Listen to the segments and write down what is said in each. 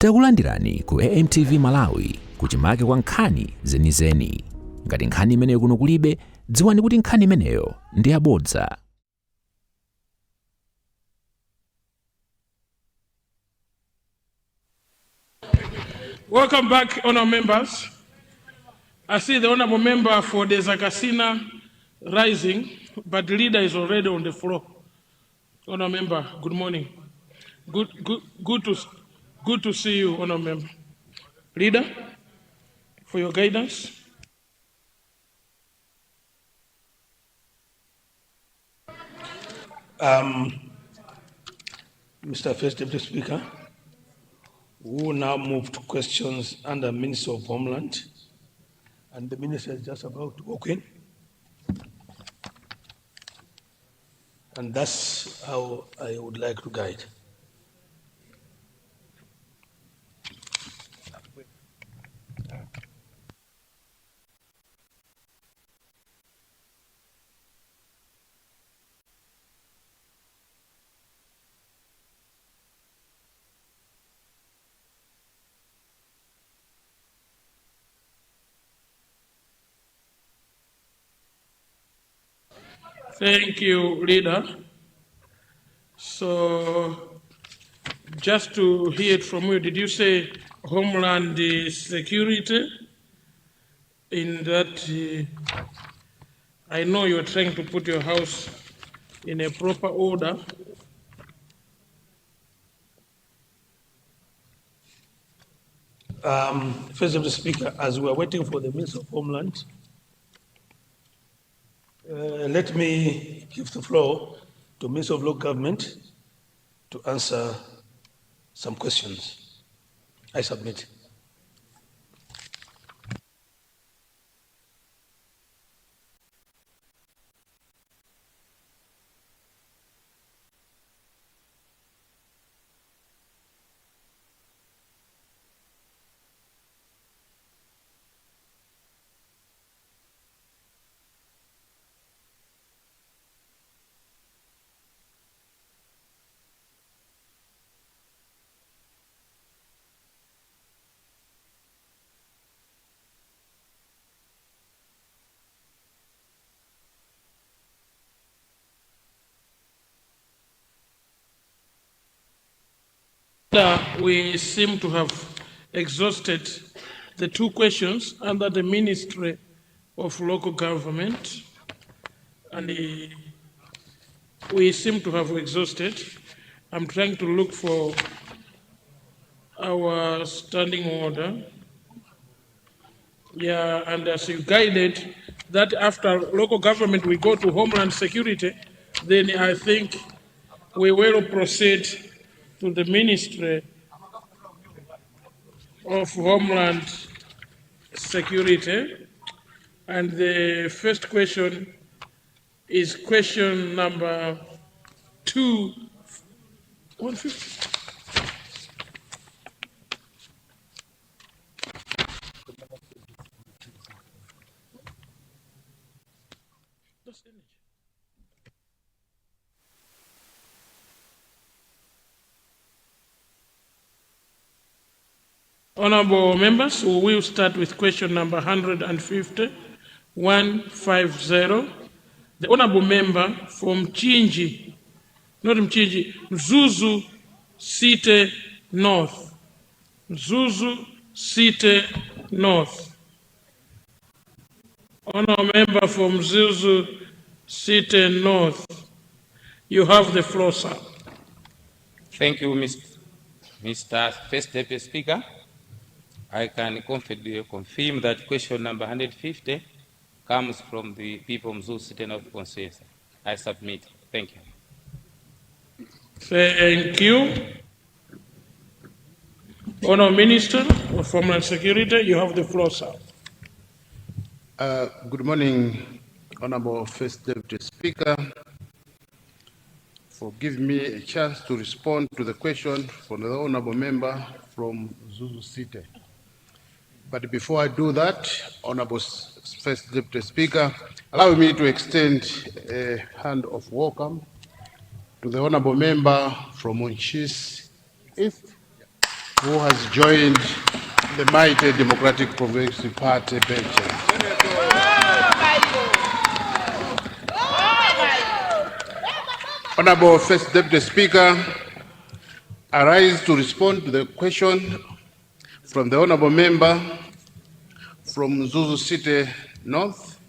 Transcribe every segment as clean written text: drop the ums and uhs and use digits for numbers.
Takulandirani ku AMTV Malawi kuchimake kwa nkhani zenizeni. Ngati nkhani imeneyo kuno kulibe, dziwani kuti nkhani imeneyo ndi yabodza. Welcome back, honorable members. I see the honorable member for the Zakasina rising, but the leader is already on the floor. Honorable member, good morning. Good to see you, honorable member. Leader, for your guidance. Mr. First Deputy Speaker, we will now move to questions under Minister of Homeland, and the Minister is just about to walk in. And that's how I would like to guide. Thank you, leader. So, just to hear it from you, did you say Homeland Security? In that, I know you're trying to put your house in a proper order. First Deputy Speaker, as we are waiting for the Minister of Homeland, let me give the floor to Minister of Local Government to answer some questions. I submit. We seem to have exhausted the two questions under the Ministry of Local Government, and we seem to have exhausted. I'm trying to look for our standing order. Yeah, and as you guided that after local government we go to Homeland Security, then I think we will proceed to the Ministry of Homeland Security. And the first question is question number 150. Honorable members, we will start with question number 150. The honorable member from Mchinji, not Mchinji, Mzuzu City North. Mzuzu City North. Honorable member from Mzuzu City North. You have the floor, sir. Thank you, Mr. First Deputy Speaker. I can confirm that question number 150 comes from the people of Mzuzu City North constituency. I submit. Thank you. Thank you. Honourable Minister of Homeland Security, you have the floor, sir. Good morning, Honourable First Deputy Speaker, for giving me a chance to respond to the question from the Honourable Member from Mzuzu City. But before I do that, Honourable First Deputy Speaker, allow me to extend a hand of welcome to the Honourable Member from Monchis East. who has joined the mighty Democratic Progressive Party benches. Honorable First Deputy Speaker, I rise to respond to the question from the Honorable Member from Zuzu City North,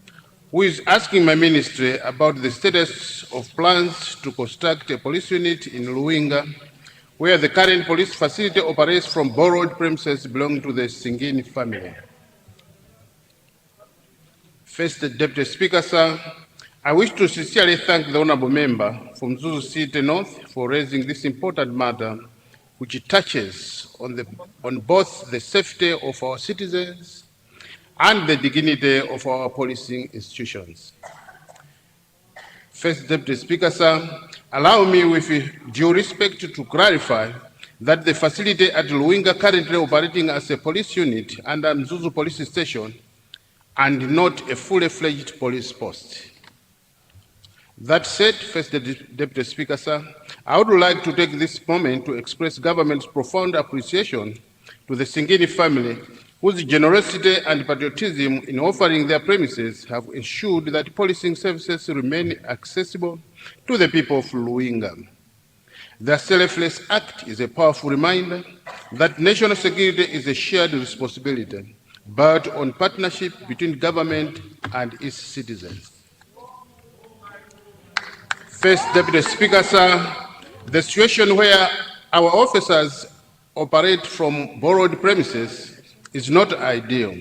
who is asking my ministry about the status of plans to construct a police unit in Luinga, where the current police facility operates from borrowed premises belonging to the Singini family. First Deputy Speaker, sir, I wish to sincerely thank the Honourable Member from Zuzu City North for raising this important matter, which touches on both the safety of our citizens and the dignity of our policing institutions. First Deputy Speaker, sir, allow me with due respect to clarify that the facility at Luinga currently operating as a police unit under Mzuzu Police Station and not a fully fledged police post. That said, First Deputy Speaker, sir, I would like to take this moment to express government's profound appreciation to the Singini family, whose generosity and patriotism in offering their premises have ensured that policing services remain accessible to the people of Luinga. Their selfless act is a powerful reminder that national security is a shared responsibility, but on partnership between government and its citizens. First Deputy Speaker, sir, the situation where our officers operate from borrowed premises is not ideal.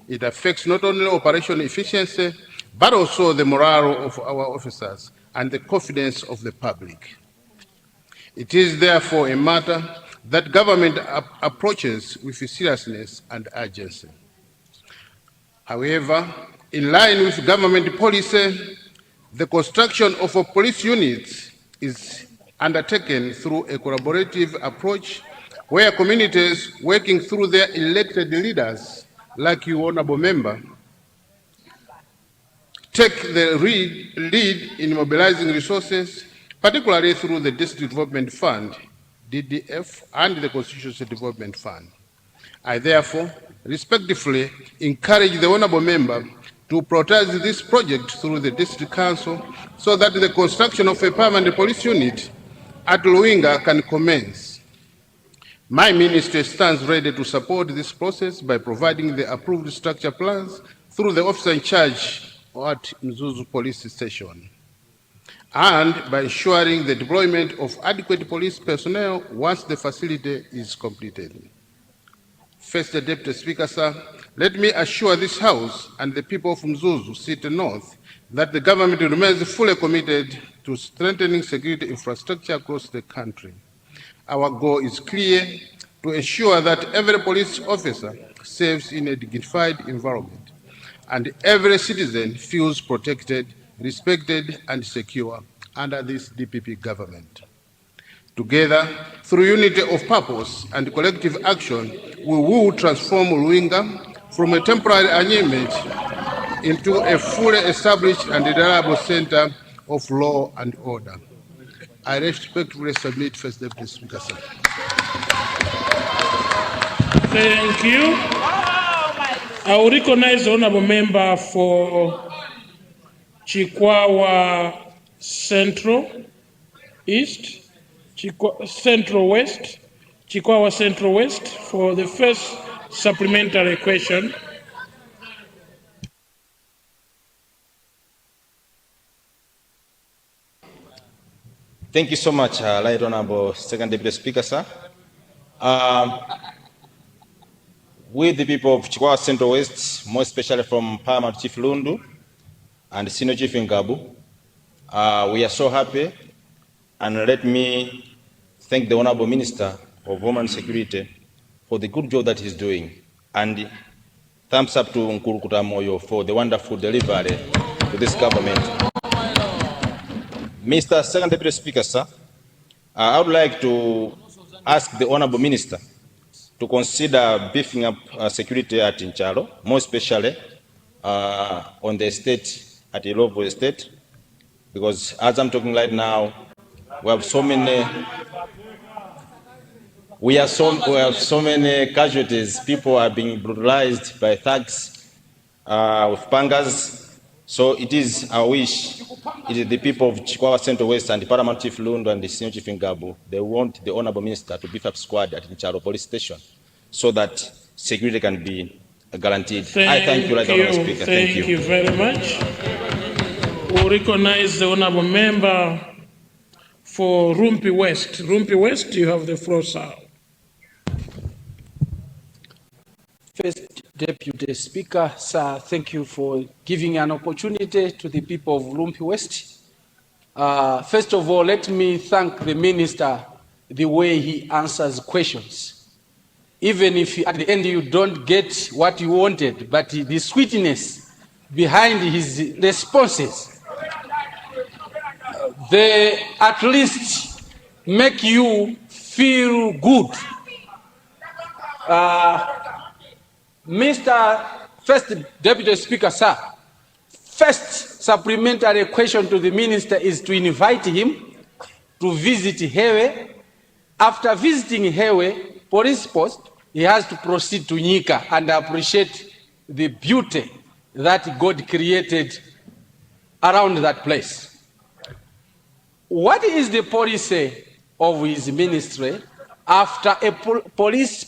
It affects not only operational efficiency, but also the morale of our officers and the confidence of the public. It is therefore a matter that government approaches with seriousness and urgency. However, in line with government policy, the construction of a police unit is undertaken through a collaborative approach where communities working through their elected leaders, like you, Honourable Member, take the lead in mobilizing resources, particularly through the District Development Fund, DDF, and the Constituency Development Fund. I therefore respectfully encourage the Honourable Member to prioritize this project through the District Council so that the construction of a permanent police unit at Luinga can commence. My ministry stands ready to support this process by providing the approved structure plans through the officer in charge at Mzuzu Police Station, and by ensuring the deployment of adequate police personnel once the facility is completed. First Deputy Speaker, sir, let me assure this House and the people of Mzuzu City North that the government remains fully committed to strengthening security infrastructure across the country. Our goal is clear: to ensure that every police officer serves in a dignified environment and every citizen feels protected, respected, and secure under this DPP government. Together, through unity of purpose and collective action, we will transform Luinga from a temporary arrangement into a fully established and reliable center of law and order. I respectfully submit, First Deputy Speaker, sir. Thank you. I will recognize the Honourable Member for Chikwawa Central East, Central West, Chikwawa Central West for the first supplementary question. Thank you so much, Right Honourable Second Deputy Speaker, sir. We, the people of Chikwawa Central West, more especially from Paramount Chief Lundu and Senior Chief Ngabu, we are so happy, and let me thank the Honourable Minister of Homeland Security for the good job that he's doing, and thumbs up to Nkurukuta Moyo for the wonderful delivery to this government. Mr. Second Deputy Speaker, sir, I would like to ask the Honourable Minister to consider beefing up security at Inchalo, more especially on the estate, at Ilovo Estate, because as I'm talking right now, we have so many we have so many casualties. People are being brutalized by thugs with pangas. So it is our wish, it is the people of Chikwawa Central West and the Paramount Chief Lundu and the Senior Chief Ngabu, they want the Honorable Minister to beef up squad at Ncharo Police Station so that security can be guaranteed. I thank you, Honorable Speaker. Thank you very much. We recognize the Honorable Member for Rumpi West. Rumpi West, you have the floor, sir. First Deputy Speaker, sir, thank you for giving an opportunity to the people of Rumpi West. First of all, let me thank the Minister the way he answers questions. Even if at the end you don't get what you wanted, but the sweetness behind his responses, they at least make you feel good. Mr. First Deputy Speaker, sir, first supplementary question to the Minister is to invite him to visit Hewe. After visiting Hewe police post, he has to proceed to Nyika and appreciate the beauty that God created around that place. What is the policy of his ministry after a police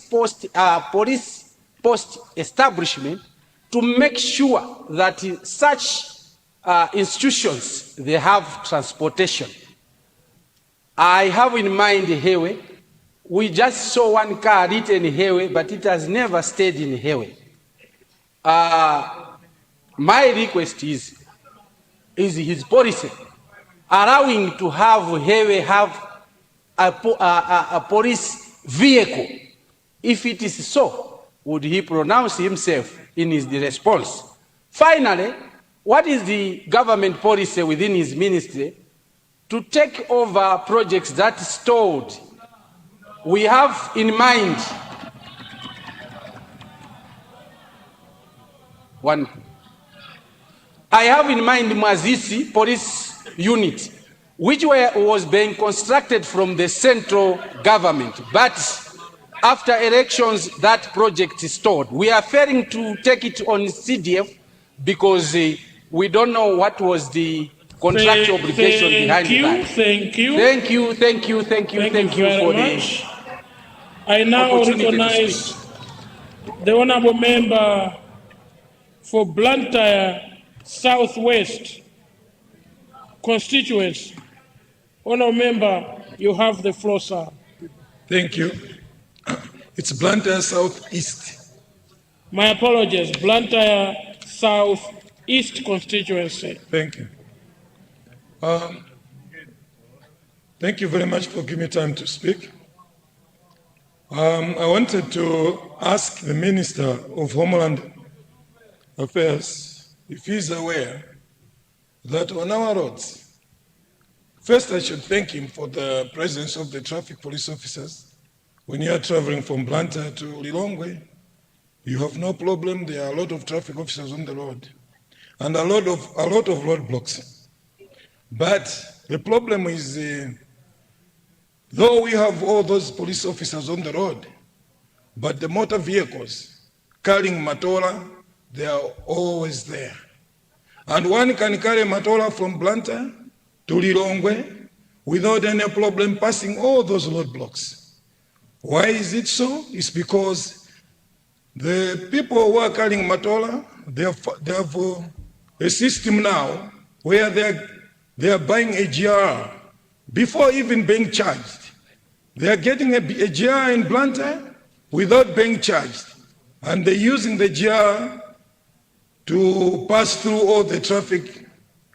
post establishment to make sure that such institutions, they have transportation? I have in mind Hewe. We just saw one car written Hewe, but it has never stayed in Hewe. My request is his policy allowing to have Hewe have a police vehicle. If it is so, would he pronounce himself in his response? Finally, what is the government policy within his ministry to take over projects that stalled? We have in mind I have in mind Mazisi police unit, which was being constructed from the central government, but after elections that project is stalled. We are failing to take it on CDF because we don't know what was the contractual obligation behind that. Thank you. Thank you for much. I now recognize the Honorable Member for Blantyre Southwest constituency. Honorable Member, you have the floor, sir. Thank you. It's Blantyre Southeast. My apologies, Blantyre Southeast constituency. Thank you. Thank you very much for giving me time to speak. I wanted to ask the Minister of Homeland Affairs if he's aware that on our roads, first I should thank him for the presence of the traffic police officers. When you are traveling from Blantyre to Lilongwe, you have no problem. There are a lot of traffic officers on the road and a lot of roadblocks. But the problem is, though we have all those police officers on the road, but the motor vehicles carrying Matola, they are always there. And one can carry Matola from Blantyre to Lilongwe without any problem passing all those roadblocks. Why is it so? It's because the people who are carrying Matola, they have a system now where they are buying a GR before even being charged. They are getting a GR in Blantyre without being charged. And they're using the GR to pass through all the traffic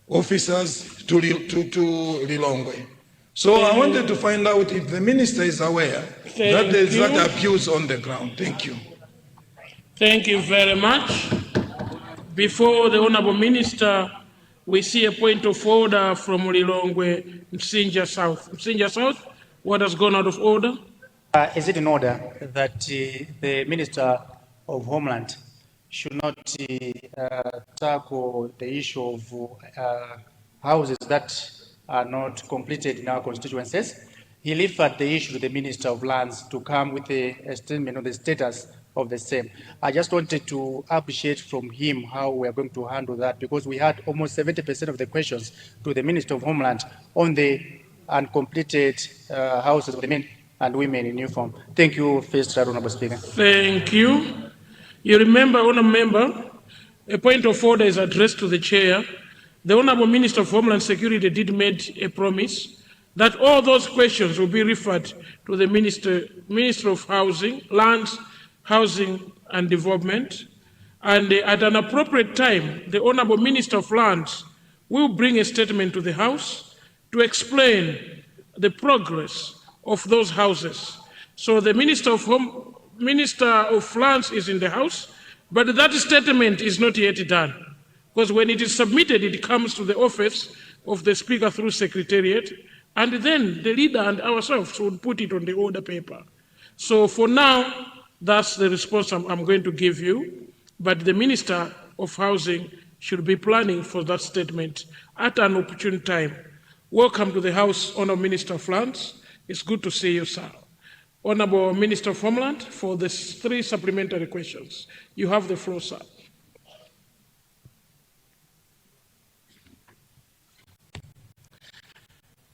officers to Lilongwe. So I wanted to find out if the minister is aware that there is that abuse on the ground. Thank you. Thank you very much. Before the Honorable Minister, we see a point of order from Lilongwe, Msinja South. Msinja South, what has gone out of order? Is it in order that the Minister of Homeland should not tackle the issue of houses that are not completed in our constituencies? he referred the issue to the Minister of Lands to come with a statement on the status of the same. I just wanted to appreciate from him how we are going to handle that, because we had almost 70% of the questions to the Minister of Homeland on the uncompleted houses of the men and women in uniform. Thank you, First Honorable Speaker. Thank you. You remember, Honourable Member, a point of order is addressed to the Chair. The Honourable Minister of Homeland Security did make a promise that all those questions will be referred to the Minister of Housing, Lands, Housing and Development, and at an appropriate time, the Honourable Minister of Lands will bring a statement to the House to explain the progress of those houses. So the Minister of Lands is in the House, but that statement is not yet done, because when it is submitted, it comes to the office of the Speaker through Secretariat, and then the leader and ourselves would put it on the order paper. So for now, that's the response I'm going to give you, but the Minister of Housing should be planning for that statement at an opportune time. Welcome to the House, Honourable Minister of Lands. It's good to see you, sir. Honourable Minister of Homeland, for the 3 supplementary questions. You have the floor, sir.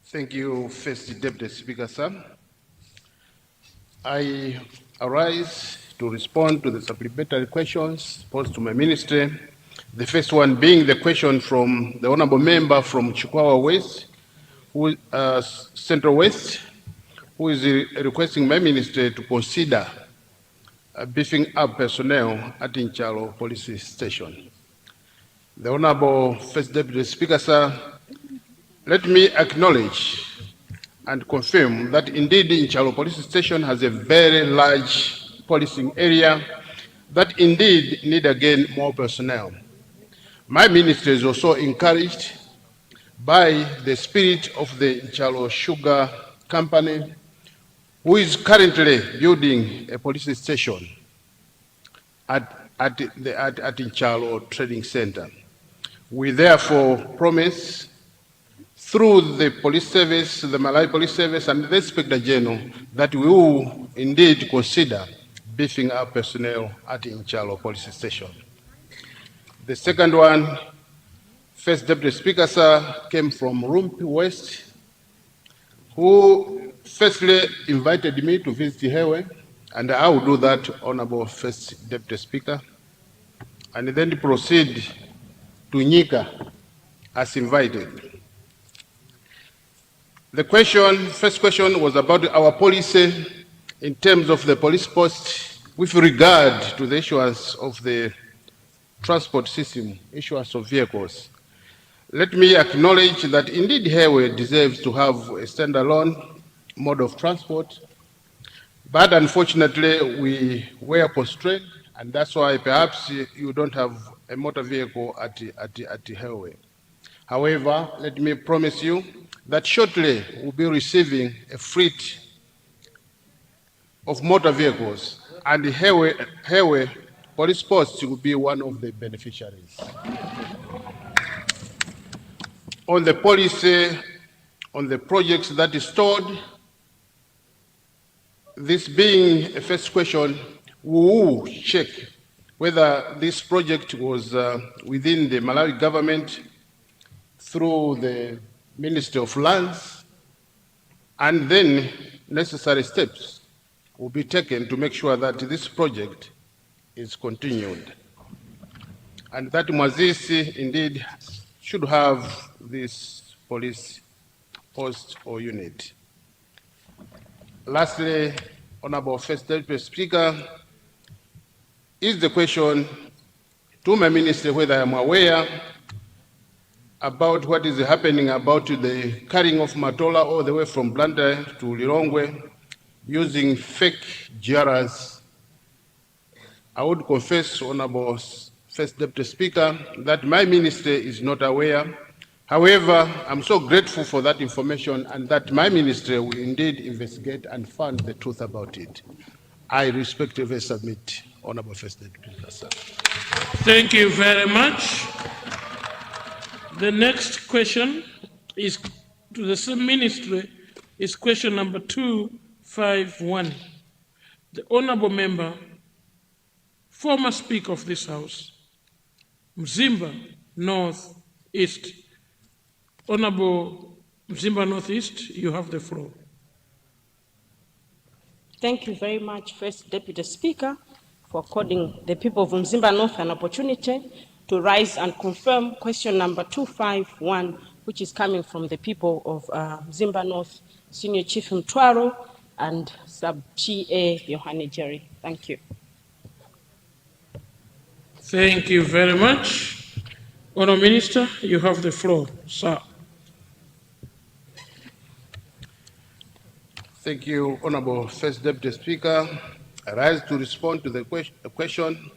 Thank you, First Deputy Speaker, sir. I arise to respond to the supplementary questions posed to my ministry. The first one being the question from the Honourable Member from Chikwawa West, Central West, who is requesting my ministry to consider beefing up personnel at Inchalo Police Station. The Honourable First Deputy Speaker, sir, let me acknowledge and confirm that indeed Inchalo Police Station has a very large policing area that indeed need again more personnel. My ministry is also encouraged by the spirit of the Inchalo Sugar Company, who is currently building a police station at Inchalo Trading Center. We therefore promise through the police service, the Malawi Police Service and the Inspector General, that we will indeed consider beefing up personnel at Inchalo Police Station. The second one, First Deputy Speaker, sir, came from Rumpi West, who firstly invited me to visit Hewe, and I will do that, Honourable First Deputy Speaker, and then proceed to Nyika as invited. The first question was about our policy in terms of the police post with regard to the issuance of the transport system, issuance of vehicles. Let me acknowledge that indeed Hewe deserves to have a standalone mode of transport, but unfortunately we were constrained, and that's why perhaps you don't have a motor vehicle at Hewe. However, let me promise you that shortly we'll be receiving a fleet of motor vehicles, and the Hewe Police Post will be one of the beneficiaries. On the policy, on the projects that is stored, this being a first question, we will check whether this project was within the Malawi government through the Ministry of Lands, and then necessary steps will be taken to make sure that this project is continued, and that Mwazisi indeed should have this police post or unit. Lastly, Honourable First Deputy Speaker, is the question to my minister whether I am aware about what is happening about the carrying of Matola all the way from Blantyre to Lilongwe using fake GRs. I would confess, Honourable First Deputy Speaker, that my ministry is not aware. However, I'm so grateful for that information and that my ministry will indeed investigate and find the truth about it. I respectfully submit, Honourable First Deputy Speaker. Thank you very much. The next question is to the same ministry is question number 251. The Honorable Member, former Speaker of this House, Mzimba North East. Honorable Mzimba North East, you have the floor. Thank you very much, First Deputy Speaker, for according the people of Mzimba North an opportunity to rise and confirm question number 251, which is coming from the people of Mzimba North, Senior Chief Mtwaro and Sub-GA Yohane Jerry. Thank you. Thank you very much. Honourable Minister, you have the floor, sir. Thank you, Honorable First Deputy Speaker. I rise to respond to the question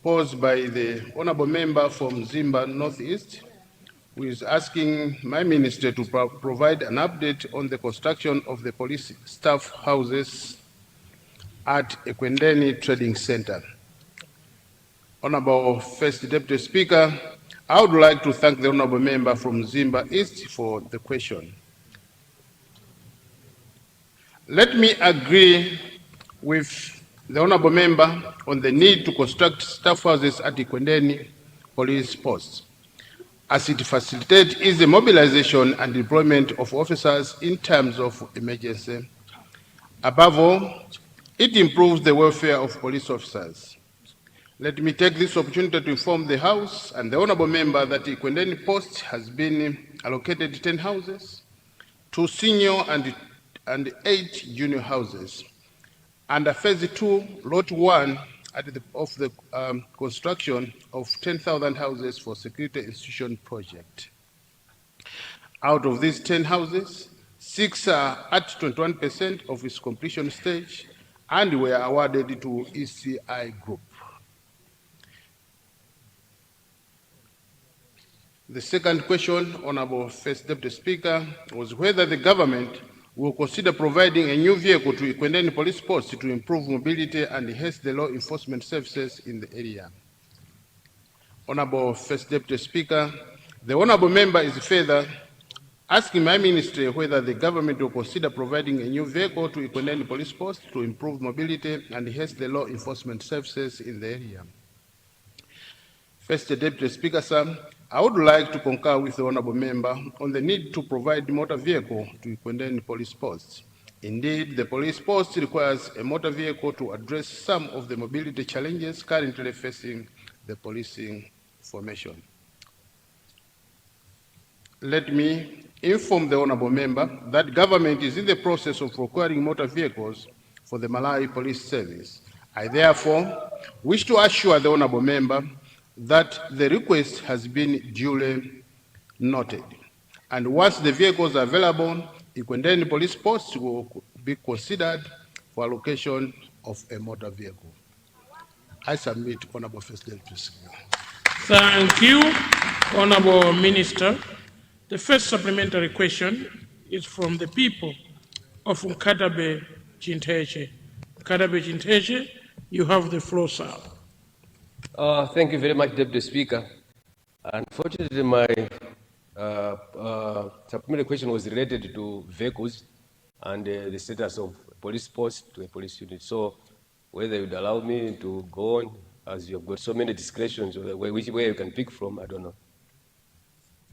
posed by the Honorable Member from Zimba Northeast, who is asking my Minister to provide an update on the construction of the police staff houses at Ekwendeni Trading Center. Honorable First Deputy Speaker, I would like to thank the Honorable Member from Zimba East for the question. Let me agree with the Honorable Member on the need to construct staff houses at Ekwendeni police posts, as it facilitates easy mobilization and deployment of officers in times of emergency. Above all, it improves the welfare of police officers. Let me take this opportunity to inform the House and the Honorable Member that Ekwendeni Post has been allocated 10 houses, 2 senior and 8 junior houses. Under Phase 2, Lot 1 of the construction of 10,000 houses for Security Institution Project. Out of these 10 houses, 6 are at 21% of its completion stage and were awarded to ECI Group. The second question, Honorable First Deputy Speaker, was whether the government will consider providing a new vehicle to Ekwendeni Police Post to improve mobility and enhance the law enforcement services in the area. Honorable First Deputy Speaker, the Honorable Member is further asking my Ministry whether the government will consider providing a new vehicle to Ekwendeni Police Post to improve mobility and enhance the law enforcement services in the area. First Deputy Speaker, sir, I would like to concur with the Honorable Member on the need to provide motor vehicle to Ekwendeni Police Posts. Indeed, the police post requires a motor vehicle to address some of the mobility challenges currently facing the policing formation. Let me inform the Honorable Member that government is in the process of procuring motor vehicles for the Malawi Police Service. I therefore wish to assure the Honorable Member that the request has been duly noted. And once the vehicles are available, Ekwendeni Police Post will be considered for allocation of a motor vehicle. I submit, Honorable First Deputy Speaker. Thank you, Honorable Minister. The first supplementary question is from the people of Nkatabe Chinteche. Nkatabe Chinteche, you have the floor, sir. Thank you very much, Deputy Speaker. Unfortunately, my supplementary question was related to vehicles and the status of police post to a police unit. So whether you'd allow me to go on, as you've got so many discretions, or which way you can pick from, I don't know.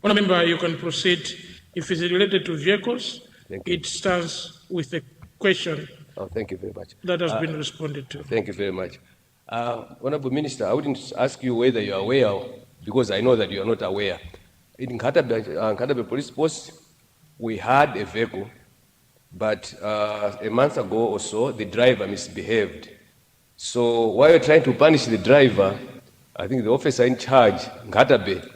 Honourable Member, you can proceed. If it's related to vehicles, it stands with the question. Oh, thank you very much. That has been responded to. Thank you very much. Honorable Minister, I wouldn't ask you whether you are aware, because I know that you are not aware. In Nkatabe Police Post, we had a vehicle, but a month ago or so, the driver misbehaved. So while you're trying to punish the driver, I think the officer in charge, Nkatabe,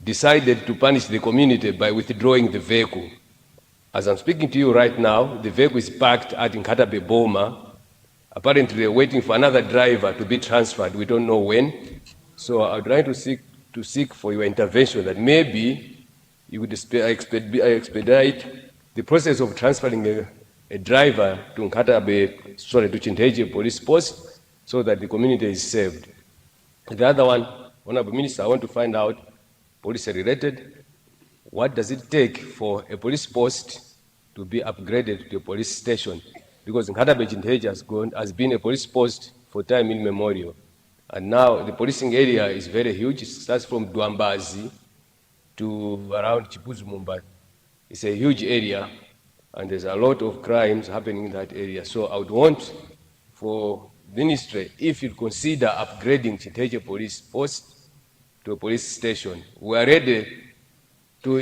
decided to punish the community by withdrawing the vehicle. As I'm speaking to you right now, the vehicle is parked at Nkatabe Boma. Apparently, they're waiting for another driver to be transferred. We don't know when. So I'd like to seek for your intervention that maybe you would expedite the process of transferring a driver to Nkatabe, to Chinteche Police Post, so that the community is saved. The other one, Honorable Minister, I want to find out, police related, what does it take for a police post to be upgraded to a police station, because Nkatabe Chinteje has been a police post for time immemorial. And now the policing area is very huge. It starts from Dwambazi to around Chipuzumumba. It's a huge area, and there's a lot of crimes happening in that area. So I would want for ministry, if you consider upgrading Chinteje police post to a police station. We are ready to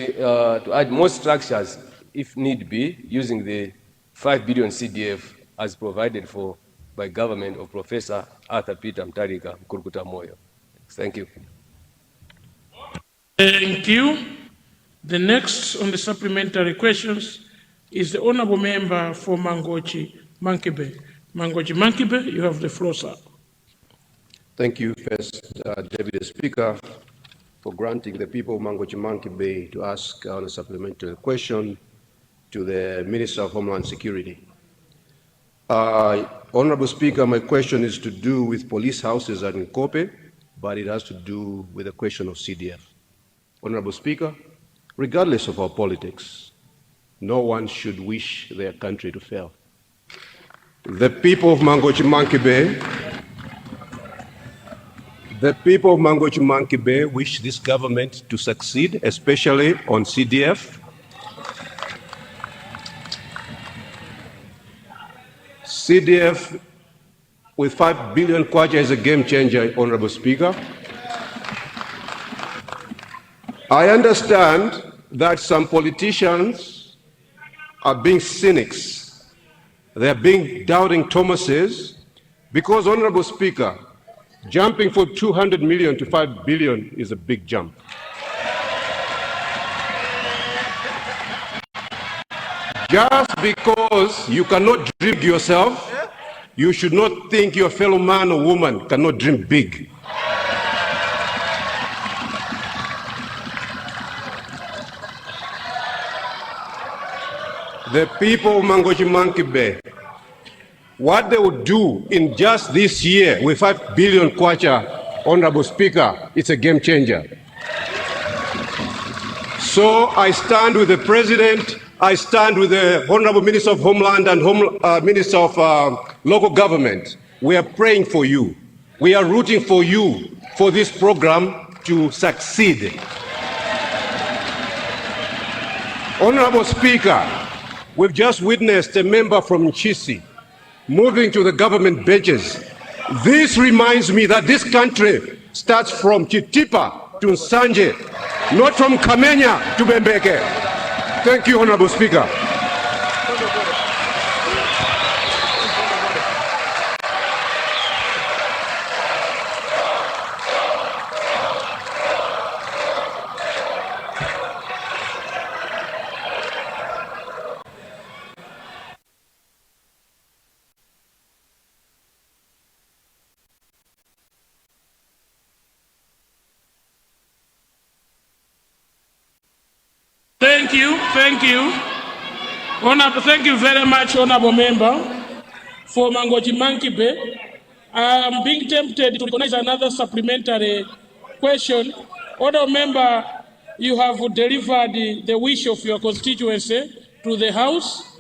add more structures if need be, using the 5 billion CDF as provided for by government of Professor Arthur Peter Mtarika Mkurukuta Moyo. Thank you. Thank you. The next on the supplementary questions is the honorable member for Mangochi Mankibe. Mangochi Mankibe, you have the floor, sir. Thank you, First Deputy Speaker, for granting the people of Mangochi Mankibe to ask on a supplementary question to the Minister of Homeland Security. Honorable Speaker, my question is to do with police houses at Nkope, but it has to do with the question of CDF. Honorable Speaker, regardless of our politics, no one should wish their country to fail. The people of Mangochi Mankibe wish this government to succeed, especially on CDF. CDF with 5 billion kwacha is a game changer, Honorable Speaker. I understand that some politicians are being cynics. They are being doubting Thomases because, Honorable Speaker, jumping from 200 million to 5 billion is a big jump. Just because you cannot dream yourself, you should not think your fellow man or woman cannot dream big. The people of Mangochi Mankibe, what they would do in just this year with 5 billion kwacha, Honorable Speaker, it's a game changer. So I stand with the President, I stand with the Honorable Minister of Homeland and Minister of Local Government. We are praying for you. We are rooting for you for this program to succeed. Honorable Speaker, we've just witnessed a member from Nchisi moving to the government benches. This reminds me that this country starts from Chitipa to Nsanje, not from Kamenya to Bembeke. Thank you, Honorable Speaker. Thank you. Thank you very much, Honorable Member, for Mangochi Mankibe. I'm being tempted to recognize another supplementary question. Honorable Member, you have delivered the wish of your constituency to the House.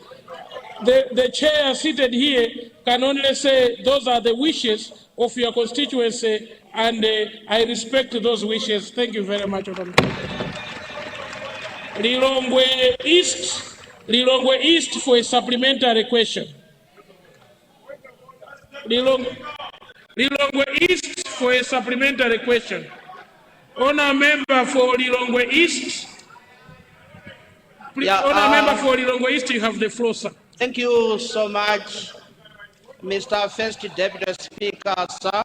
The chair seated here can only say those are the wishes of your constituency, and I respect those wishes. Thank you very much, Honorable Member. Lilongwe East for a supplementary question. Lilongwe East for a supplementary question. Honour Member for Lilongwe East. Honour Member for Lilongwe East, you have the floor, sir. Thank you so much, Mr. First Deputy Speaker, sir,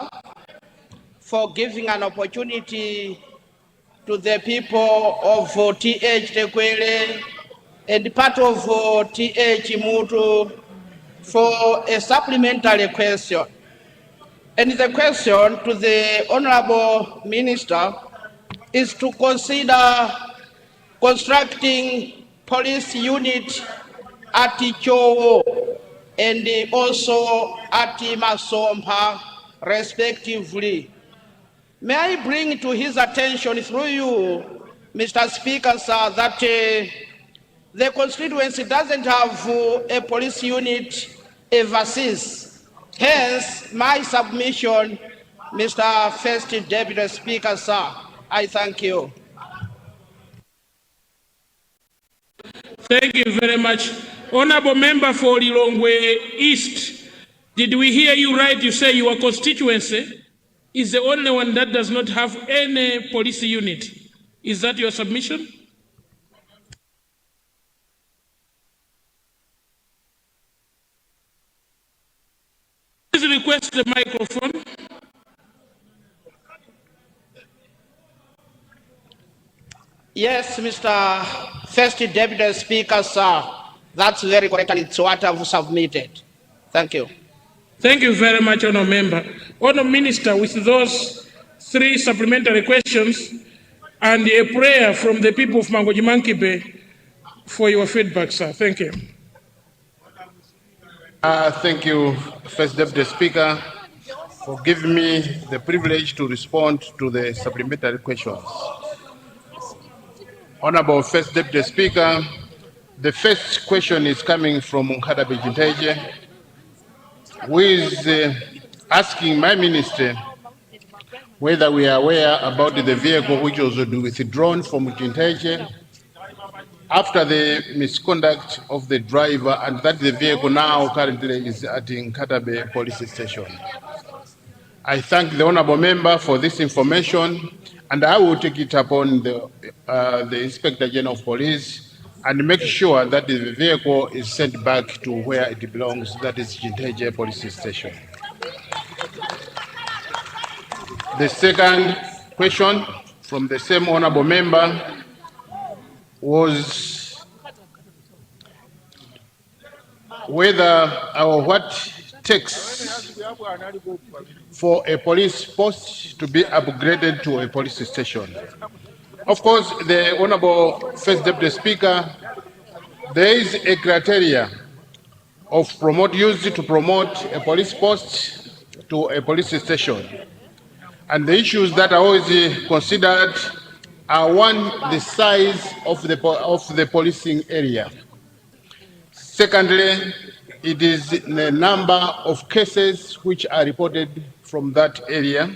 for giving an opportunity to the people of TH Tekwele and part of TH Mutu for a supplementary question. And the question to the Honorable Minister is to consider constructing police unit at Chowo and also at Masomha, respectively. May I bring to his attention through you, Mr. Speaker, sir, that The constituency doesn't have a police unit ever since. Hence, my submission, Mr. First Deputy Speaker, sir. I thank you. Thank you very much. Honorable Member for Lilongwe East, did we hear you right? You say your constituency is the only one that does not have any police unit. Is that your submission? Please request the microphone. Yes, Mr. First Deputy Speaker, sir. That's very correct, and it's what I've submitted. Thank you. Thank you very much, Honourable Member. Honourable Minister, with those 3 supplementary questions and a prayer from the people of Mangojimankibe for your feedback, sir. Thank you. Thank you, First Deputy Speaker, for giving me the privilege to respond to the supplementary questions. Honorable First Deputy Speaker, the first question is coming from Mukhito Ndi, who is asking my minister whether we are aware about the vehicle which was withdrawn from Ndi after the misconduct of the driver, and that the vehicle now currently is at Nkatabe Police Station. I thank the honorable member for this information, and I will take it upon the Inspector General of Police and make sure that the vehicle is sent back to where it belongs, that is Jinteje Police Station. The second question from the same honorable member was whether or what takes for a police post to be upgraded to a police station. Of course, the Honorable First Deputy Speaker, there is a criteria of used to promote a police post to a police station. And the issues that are always considered are, one, the size of the policing area. Secondly, it is the number of cases which are reported from that area.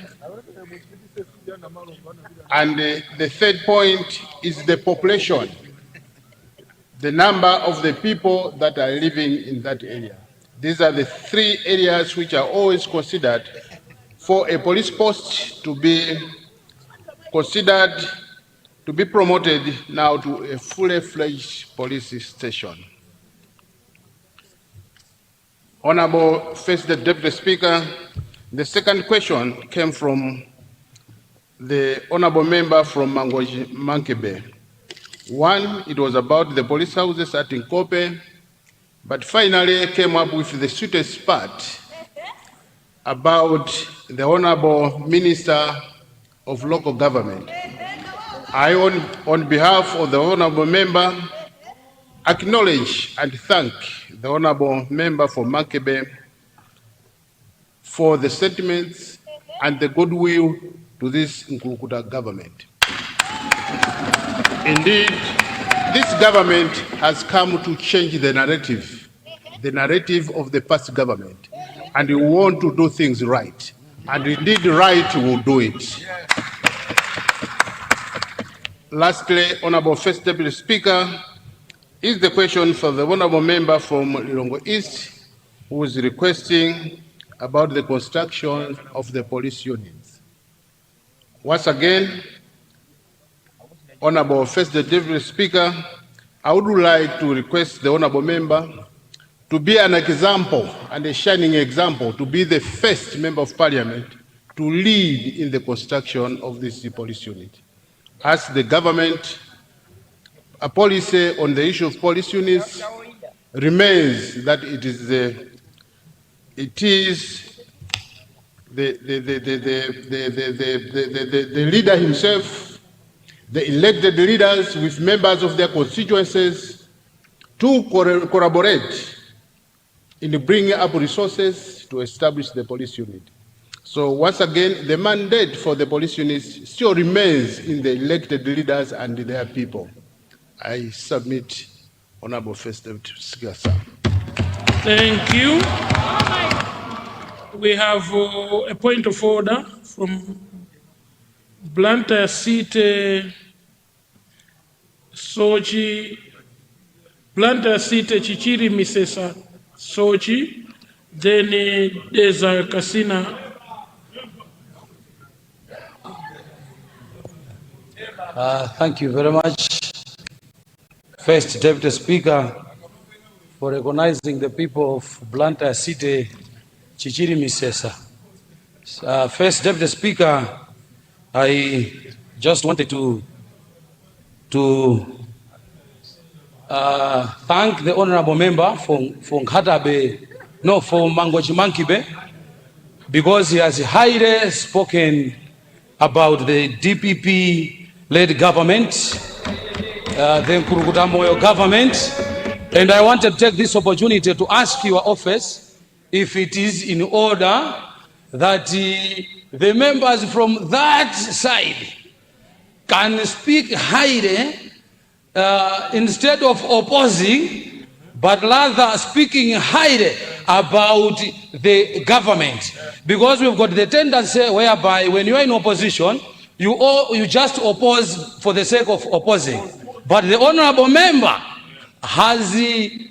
And the third point is the population, the number of the people that are living in that area. These are the 3 areas which are always considered for a police post to be considered to be promoted now to a fully fledged police station. Honorable First Deputy Speaker, the second question came from the honorable member from Mangojimankibe. One, it was about the police houses at Nkope, but finally came up with the sweetest part about the Honorable Minister of Local Government. I, on behalf of the honorable member, acknowledge and thank the honorable member for Mankibe for the sentiments and the goodwill to this Nkulukuta government. Indeed, this government has come to change the narrative of the past government, and we want to do things right. And indeed, right will do it. Lastly, Honorable First Deputy Speaker, is the question for the honorable member from Lilongwe East, who is requesting about the construction of the police units. Once again, Honorable First Deputy Speaker, I would like to request the honorable member to be an example and a shining example, to be the first member of parliament to lead in the construction of this police unit. As the government, a policy on the issue of police units remains that it is the leader himself, the elected leaders with members of their constituencies to collaborate in bringing up resources to establish the police unit. So once again, the mandate for the police units still remains in the elected leaders and their people. I submit Honorable First Deputy Speaker, sir. Thank you. We have a point of order from Blantyre City, Sochi, Blantyre City, Chichiri Misesa, Sochi, then there's a Kasina. Thank you very much, First Deputy Speaker, for recognizing the people of Blantyre City, Chichiri Misesa. First Deputy Speaker, I just wanted to thank the honorable member for Mangochi Mankibe, because he has highly spoken about the DPP-led government, the Nkurukutamoyo government, and I want to take this opportunity to ask your office if it is in order that the members from that side can speak highly instead of opposing, but rather speaking highly about the government. Because we've got the tendency whereby when you are in opposition, you just oppose for the sake of opposing. But the honorable member has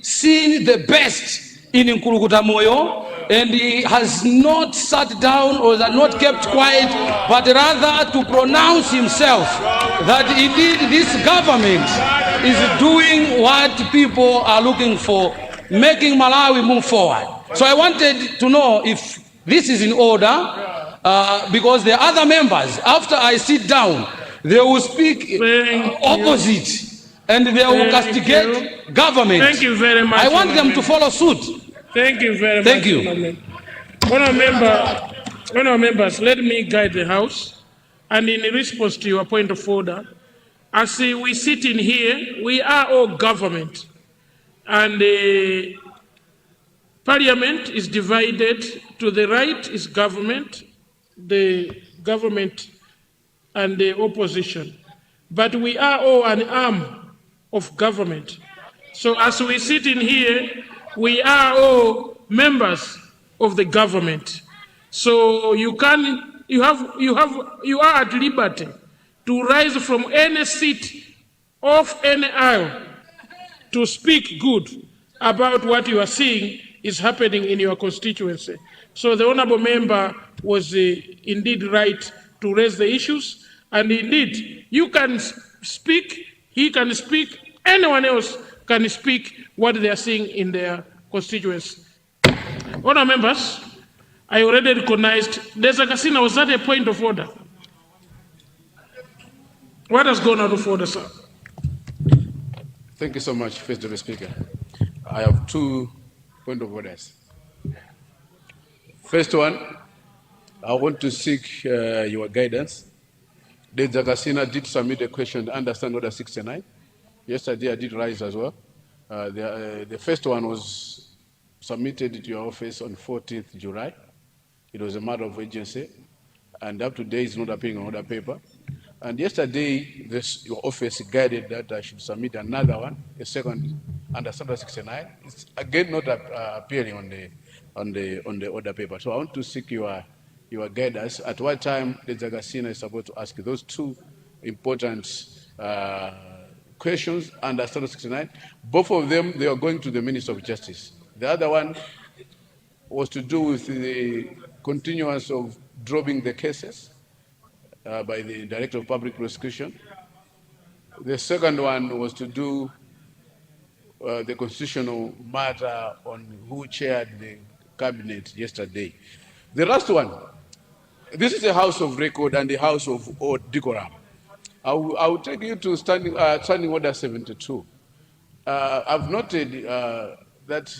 seen the best in Nkurukutamoyo, and he has not sat down or has not kept quiet, but rather to pronounce himself that indeed this government is doing what people are looking for, making Malawi move forward. So I wanted to know if this is in order, because the other members, after I sit down, they will speak opposite. And they will castigate government. Thank you very much. I want them to follow suit. Thank you very much. Thank you. Honourable members, let me guide the House. And in response to your point of order, as we sit in here, we are all government. And the Parliament is divided. To the right is government, the government and the opposition. But we are all an arm of government. So as we sit in here, we are all members of the government. So you are at liberty to rise from any seat of any aisle to speak good about what you are seeing is happening in your constituency. So the honorable member was indeed right to raise the issues, and indeed you can speak, he can speak, anyone else can speak what they are seeing in their constituency. Honourable members, I already recognized there's a casino. Was that a point of order? What has gone out of order, sir? Thank you so much, First Deputy Speaker. I have 2 points of orders. First one, I want to seek your guidance. The Jagasina did submit a question under Standard Order 69. Yesterday I did rise as well. The first one was submitted to your office on 14th July. It was a matter of urgency, and up to date it's not appearing on order paper. And yesterday, your office guided that I should submit another one, a second under Standard 69. It's again not appearing on the order paper. So I want to seek your guidance. At what time the Jagasina is supposed to ask those 2 important questions under Standard 69. Both of them, they are going to the Minister of Justice. The other one was to do with the continuance of dropping the cases by the Director of Public Prosecution. The second one was to do the constitutional matter on who chaired the cabinet yesterday. The last one, this is a house of record and the house of decorum. I will take you to standing order 72. I've noted that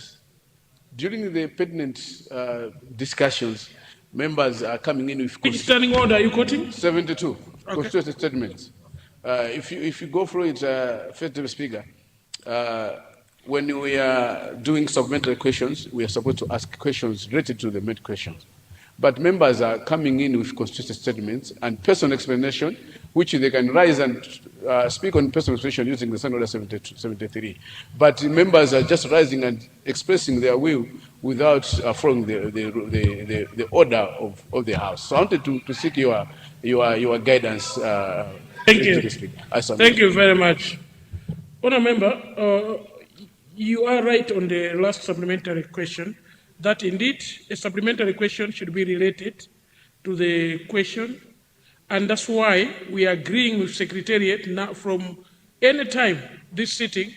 during the pertinent discussions, members are coming in with... Which standing order are you quoting? 72, okay. Constitutional statements. If you go through it, First Deputy Speaker, when we are doing supplementary questions, we are supposed to ask questions related to the main questions. But members are coming in with constitutional statements and personal explanation which they can rise and speak on personal question using the Standing Order 73. But members are just rising and expressing their will without following the order of the House. So I wanted to seek your guidance. Thank you. Thank you very much. Honourable Member, you are right on the last supplementary question, that indeed a supplementary question should be related to the question, and that's why we are agreeing with Secretariat now from any time this sitting,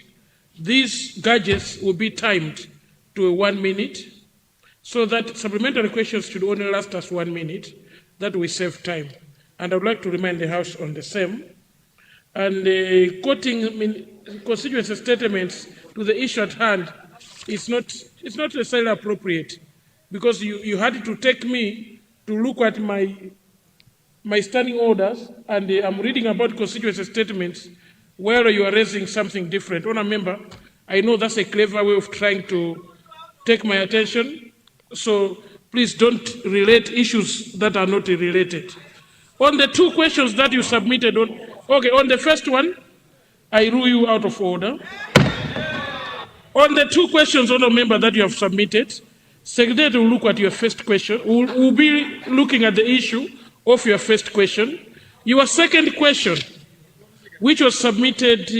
these gadgets will be timed to 1 minute, so that supplementary questions should only last us 1 minute, that we save time. And I would like to remind the House on the same. And quoting constituency statements to the issue at hand is not necessarily appropriate, because you had to take me to look at my standing orders, and I'm reading about constituency statements where you are raising something different. Honourable Member, I know that's a clever way of trying to take my attention, so please don't relate issues that are not related. On the two questions that you submitted, on the first one, I rule you out of order. On the two questions, Honourable Member, that you have submitted, Secretary will look at your first question. We'll be looking at the issue of your first question. Your second question, which was submitted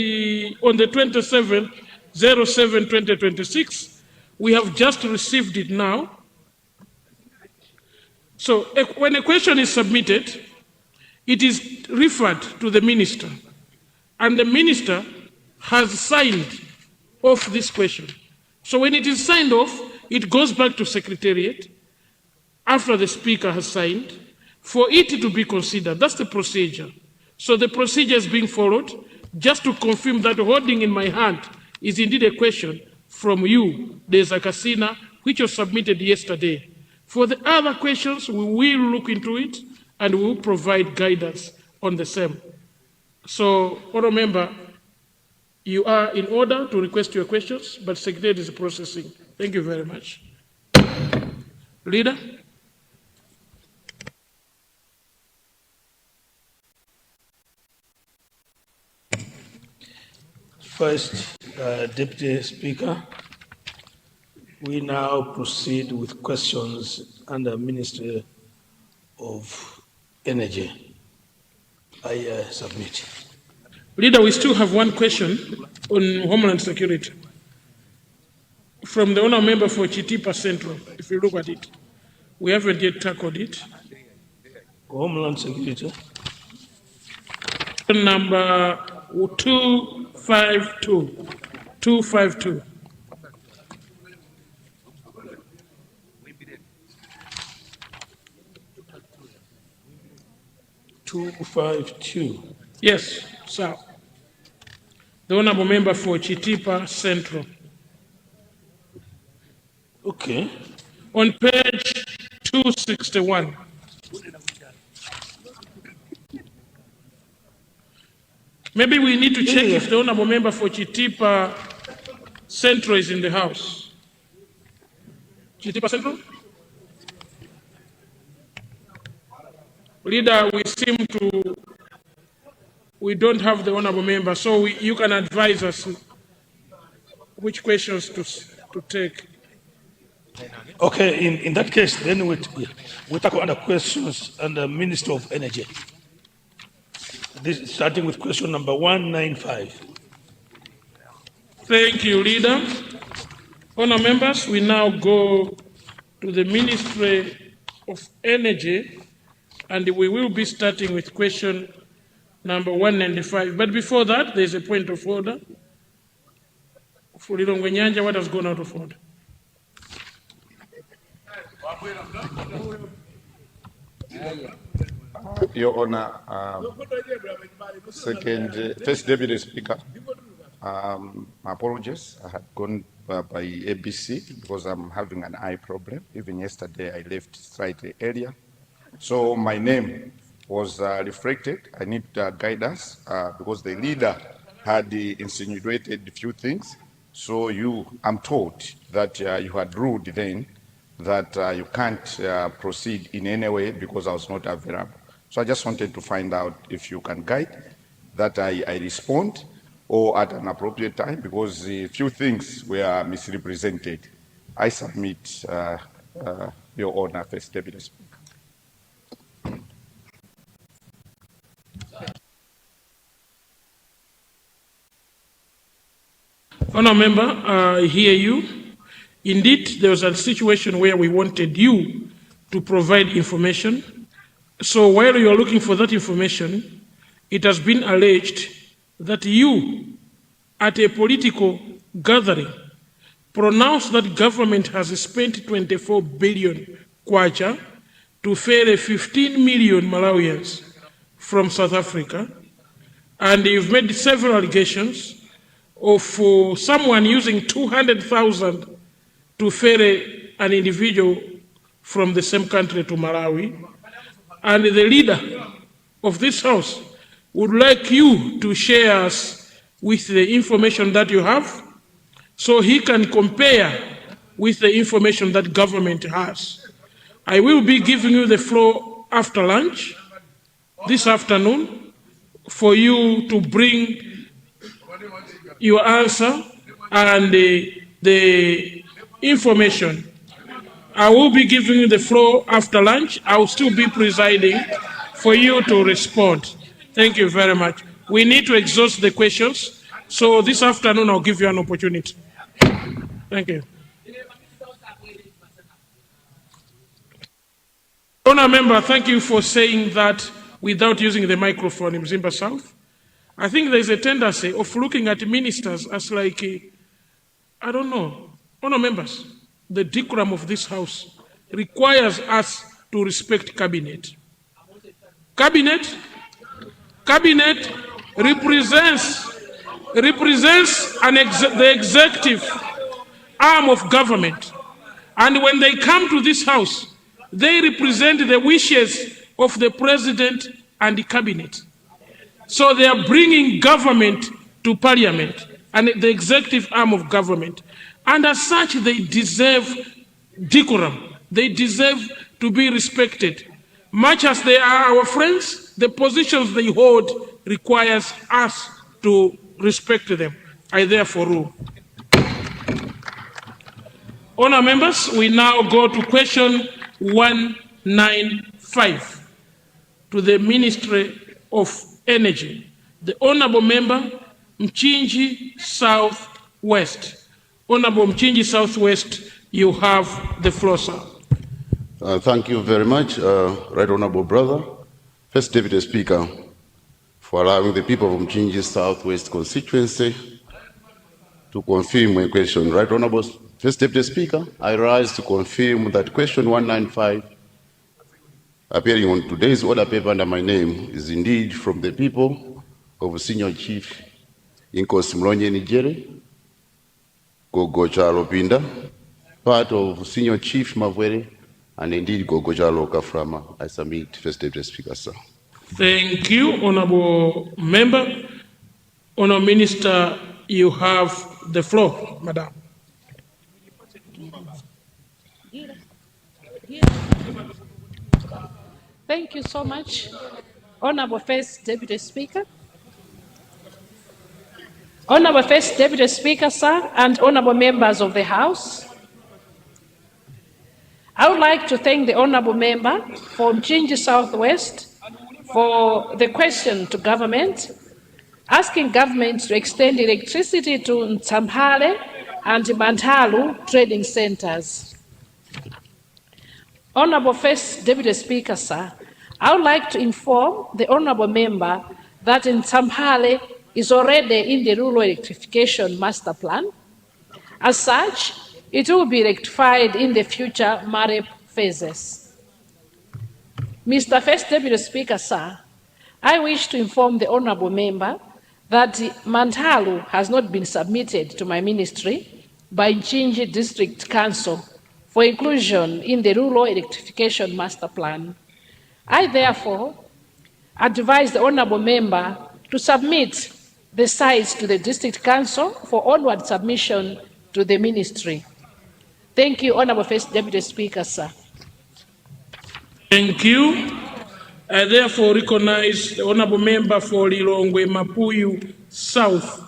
on the 27/07/2026, we have just received it now. So when a question is submitted, it is referred to the Minister, and the Minister has signed off this question. So when it is signed off, it goes back to Secretariat after the Speaker has signed for it to be considered. That's the procedure. So the procedure is being followed, just to confirm that holding in my hand is indeed a question from you, Deza Kasina, which was submitted yesterday. For the other questions, we will look into it and we will provide guidance on the same. So, Honourable Member, you are in order to request your questions, but Secretariat is processing. Thank you very much. Leader? First, Deputy Speaker, we now proceed with questions under Ministry of Energy. I submit. Leader, we still have one question on Homeland Security from the Honourable Member for Chitipa Central. If you look at it, we haven't yet tackled it. Homeland Security. Number 252. 252. Yes, sir. The Honourable Member for Chitipa Central. Okay. On page 261. Maybe we need to check if the Honourable Member for Chitipa Central is in the House. Chitipa Central? Leader, we don't have the Honourable Member, so you can advise us which questions to take. Okay, in that case, then we tackle other questions under Minister of Energy. This starting with question number 195. Thank you, Leader. Honourable members, we now go to the Ministry of Energy, and we will be starting with question number 195. But before that, there is a point of order. For Lilongwe Nyanja, what has gone out of order? Your Honor, First Deputy Speaker, my apologies. I had gone by ABC because I'm having an eye problem. Even yesterday, I left slightly earlier. So my name was reflected. I need guidance because the leader had insinuated a few things. So I'm told that you had ruled then that you can't proceed in any way because I was not available. So I just wanted to find out if you can guide that I respond or at an appropriate time, because a few things were misrepresented. I submit Your Honor, First Deputy Speaker. Honourable Member, I hear you. Indeed, there was a situation where we wanted you to provide information. So while you are looking for that information, it has been alleged that you, at a political gathering, pronounced that government has spent 24 billion kwacha to ferry 15 million Malawians from South Africa, and you've made several allegations of someone using 200,000 to ferry an individual from the same country to Malawi. And the leader of this House would like you to share us with the information that you have so he can compare with the information that government has. I will be giving you the floor after lunch this afternoon for you to bring your answer and the information. I will be giving you the floor after lunch. I will still be presiding for you to respond. Thank you very much. We need to exhaust the questions, so this afternoon I'll give you an opportunity. Thank you. Honourable Member, thank you for saying that without using the microphone in Mzimba South. I think there's a tendency of looking at ministers as like, I don't know. Honourable Members, the decorum of this House requires us to respect Cabinet. Cabinet represents the executive arm of government. And when they come to this House, they represent the wishes of the President and the Cabinet. So they are bringing government to Parliament and the executive arm of government. And as such, they deserve decorum. They deserve to be respected. Much as they are our friends, the positions they hold requires us to respect them. I therefore rule. Honourable Members, we now go to question 195 to the Ministry of Energy. The Honourable Member, Mchinji South West. Honourable Mchinji South West, you have the floor, sir. Thank you very much, Right Honourable Brother, First Deputy Speaker, for allowing the people of Mchinji South West constituency to confirm my question. Right Honourable First Deputy Speaker, I rise to confirm that question 195 appearing on today's order paper under my name is indeed from the people of Senior Chief Inkosi Mlonye Nijere, Gogocha Lopinda, part of Senior Chief Mavwere, and indeed Gogocha Lokaframa. I submit, First Deputy Speaker, sir. Thank you, Honourable Member. Honourable Minister, you have the floor, Madam. Thank you so much, Honourable First Deputy Speaker. Honourable First Deputy Speaker, sir, and honourable members of the House. I would like to thank the honourable member from Mchinji South West for the question to government, asking government to extend electricity to Ntsamhale and Mantalu trading centres. Honourable First Deputy Speaker, sir, I would like to inform the honourable member that Ntsamhale is already in the rural electrification master plan. As such, it will be rectified in the future MAREP phases. Mr. First Deputy Speaker, sir, I wish to inform the honourable member that Mantalu has not been submitted to my ministry by Mchinji District Council for inclusion in the rural electrification master plan. I therefore advise the honourable member to submit the sites to the District Council for onward submission to the ministry. Thank you, Honourable First Deputy Speaker, sir. Thank you. I therefore recognize the honorable member for Lilongwe Mapuyu South,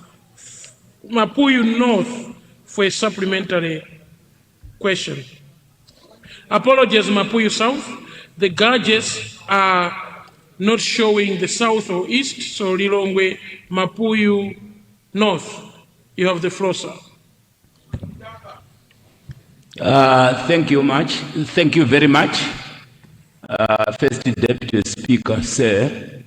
Mapuyu North for a supplementary question. Apologies, Mapuyu South. The gauges are not showing the south or east, so Lilongwe Mapuyu North. You have the floor, sir. Thank you much. Thank you very much, First Deputy Speaker, sir.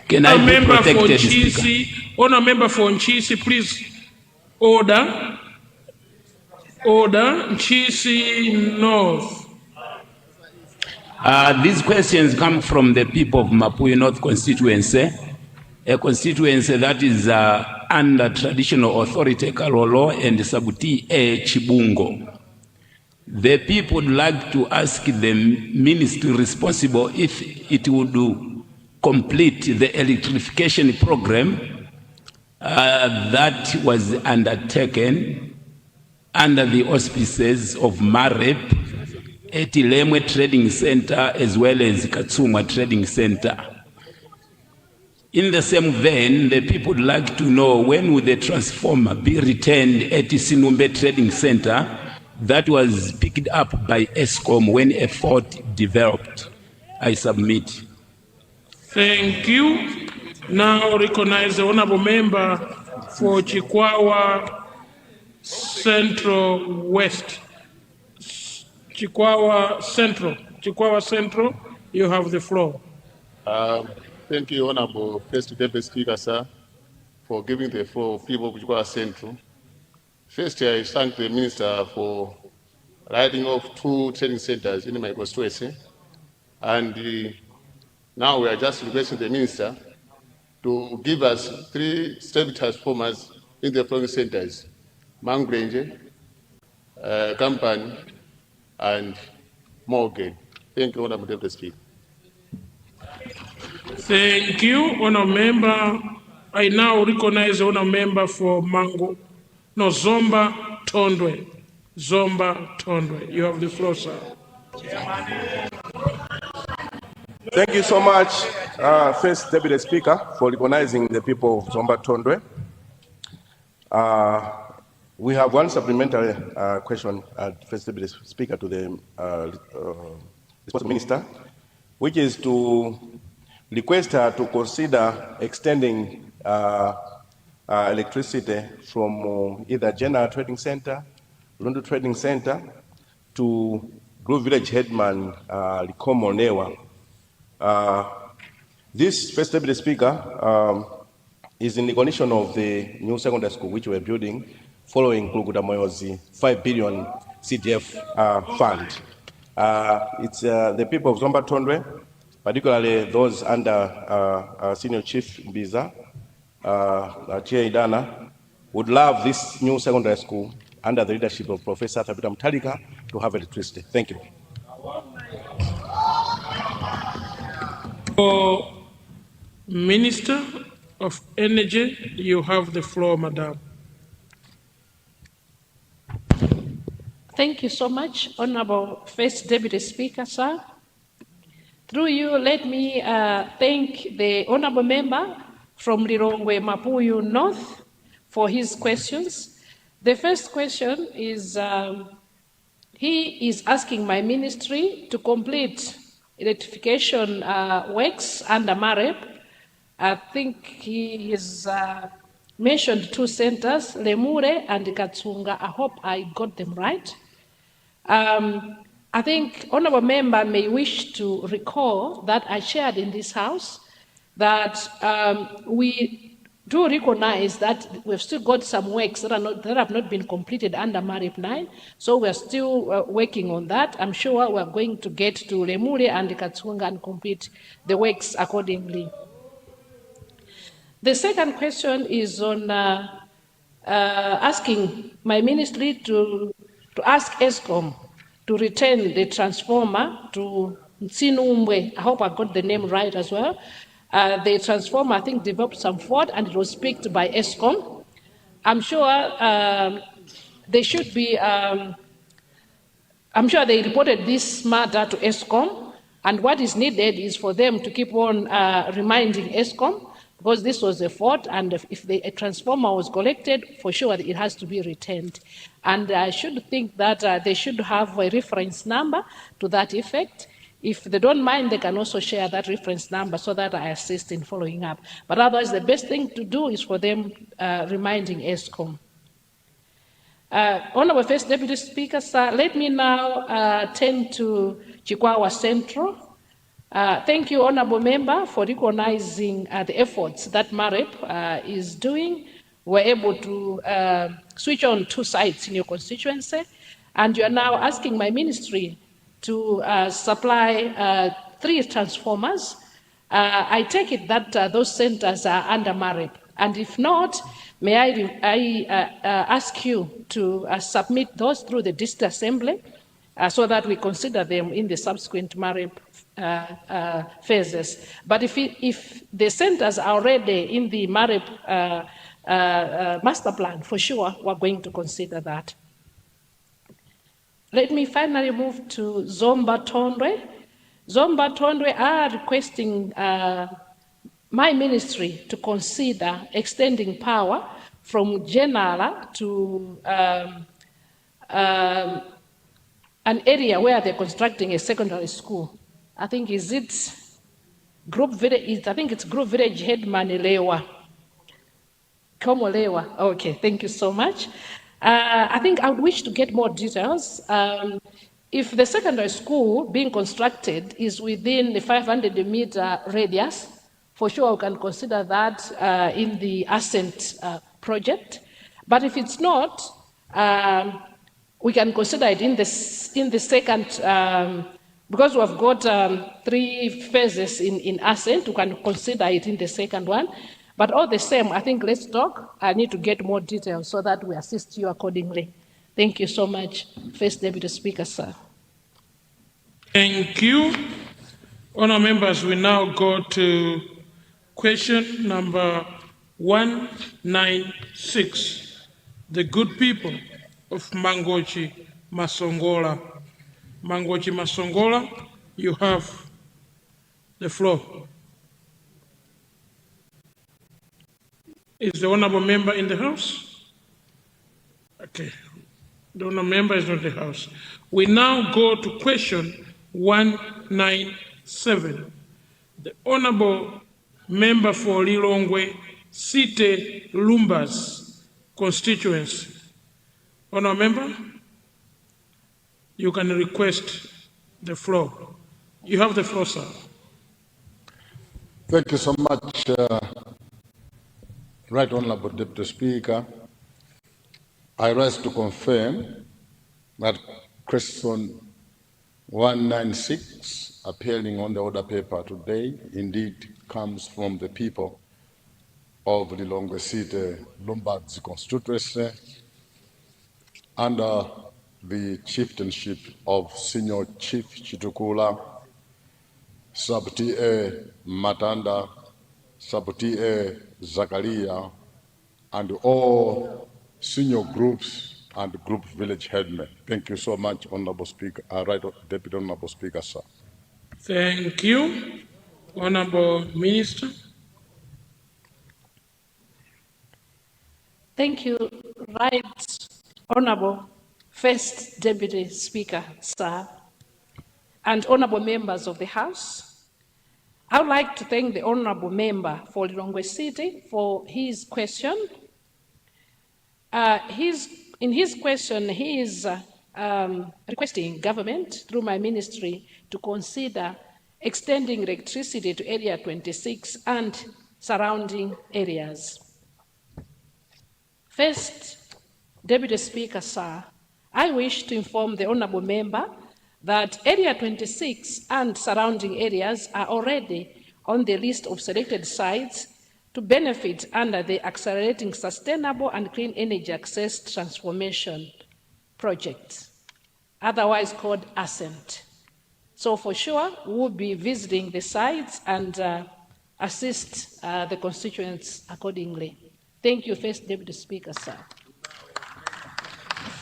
Can I be protected, Speaker? Honour member for Nchisi, please. Order. Order. Nchisi North. These questions come from the people of Mapuyu North constituency, a constituency that is under traditional authority Kalolo and Sabuti Chibungo. The people would like to ask the ministry responsible if it would complete the electrification program that was undertaken under the auspices of MAREP, Etilemwe Trading Center as well as Katsuma Trading Center. In the same vein, the people would like to know when will the transformer be returned at Sinumbe Trading Center that was picked up by ESCOM when a fault developed. I submit. Thank you. Now recognize the honorable member for Chikwawa Central West. Chikwawa Central, you have the floor. Thank you, Honorable First Deputy Speaker, sir, for giving the floor to people of Chikwawa Central. First, I thank the Minister for writing off 2 training centers in my constituency. And now we are just requesting the Minister to give us 3 stable transformers in the following centers: Mangrenje, Company, and Morgan. Thank you, Honorable Deputy Speaker. Thank you, Honour Member. I now recognize the Honour Member for Zomba Tondwe. Zomba Tondwe. You have the floor, sir. Thank you so much, First Deputy Speaker, for recognizing the people of Zomba Tondwe. We have one supplementary question, First Deputy Speaker, to the responsible minister, which is to request her to consider extending electricity from either General Trading Center, Lundu Trading Center, to Grove Village Headman Likomo Newa. This, First Deputy Speaker, is in the condition of the new secondary school which we're building following Kuluguda Moyozi 5 billion CDF fund. It's the people of Zomba Tondwe, particularly those under Senior Chief Mbiza, Chair Idana, would love this new secondary school under the leadership of Professor Thabita Mutharika to have electricity. Thank you. Minister of Energy, you have the floor, Madam. Thank you so much, Honorable First Deputy Speaker, sir. Through you, let me thank the Honorable Member from Lilongwe Mapuyu North for his questions. The first question is, he is asking my ministry to complete electrification works under MAREP. I think he has mentioned 2 centers, Lemure and Katsunga. I hope I got them right. I think Honorable Member may wish to recall that I shared in this House that we do recognize that we've still got some works that have not been completed under MAREP 9, so we're still working on that. I'm sure we're going to get to Lemure and Katsunga and complete the works accordingly. The second question is on asking my ministry to ask ESCOM to return the transformer to Ntsinumbwe. I hope I got the name right as well. The transformer, I think, developed some fault and it was picked by ESCOM. I'm sure they should be, I'm sure they reported this matter to ESCOM, and what is needed is for them to keep on reminding ESCOM, because this was a fault, and if a transformer was collected, for sure it has to be returned. And I should think that they should have a reference number to that effect. If they don't mind, they can also share that reference number so that I assist in following up. But otherwise, the best thing to do is for them reminding ESCOM. Honorable First Deputy Speaker, sir, let me now turn to Chikwawa Central. Thank you, Honorable Member, for recognizing the efforts that MAREP is doing. We're able to switch on 2 sites in your constituency, and you are now asking my ministry to supply 3 transformers. I take it that those centers are under MAREP, and if not, may I ask you to submit those through the district assembly so that we consider them in the subsequent MAREP phases. But if the centers are already in the MAREP master plan, for sure, we're going to consider that. Let me finally move to Zomba Tondwe. Zomba Tondwe are requesting my ministry to consider extending power from Jenala to an area where they're constructing a secondary school. I think it's Group Village Headman Lewa. Komolewa. Okay, thank you so much. I think I would wish to get more details. If the secondary school being constructed is within the 500-meter radius, for sure we can consider that in the Ascent project. But if it's not, we can consider it in the second, because we've got 3 phases in Ascent, we can consider it in the second one. But all the same, I think let's talk. I need to get more details so that we assist you accordingly. Thank you so much, First Deputy Speaker, sir. Thank you. Honourable members, we now go to question number 196. The good people of Mangochi Masongola. Mangochi Masongola, you have the floor. Is the honourable member in the house? Okay. The honourable member is not in the house. We now go to question 197. The honourable member for Lilongwe Site Lumbas constituency. Honourable member, you can request the floor. You have the floor, sir. Thank you so much, Right Honourable Deputy Speaker. I rise to confirm that question 196 appearing on the order paper today indeed comes from the people of the Lilongwe City Lombards constituency under the chieftainship of Senior Chief Chitukula, Sub-TA Matanda, Sub-TA Zakaria, and all senior groups and group village headmen. Thank you so much, Honourable Speaker, Right Deputy Honourable Speaker, sir. Thank you, Honourable Minister. Thank you, Right Honourable First Deputy Speaker, sir, and honourable members of the House. I would like to thank the honourable member for Lilongwe City for his question. In his question, he is requesting government through my ministry to consider extending electricity to Area 26 and surrounding areas. First, Deputy Speaker, sir, I wish to inform the honourable member that Area 26 and surrounding areas are already on the list of selected sites to benefit under the Accelerating Sustainable and Clean Energy Access Transformation Project, otherwise called ASCENT. So for sure, we'll be visiting the sites and assist the constituents accordingly. Thank you, First Deputy Speaker, sir.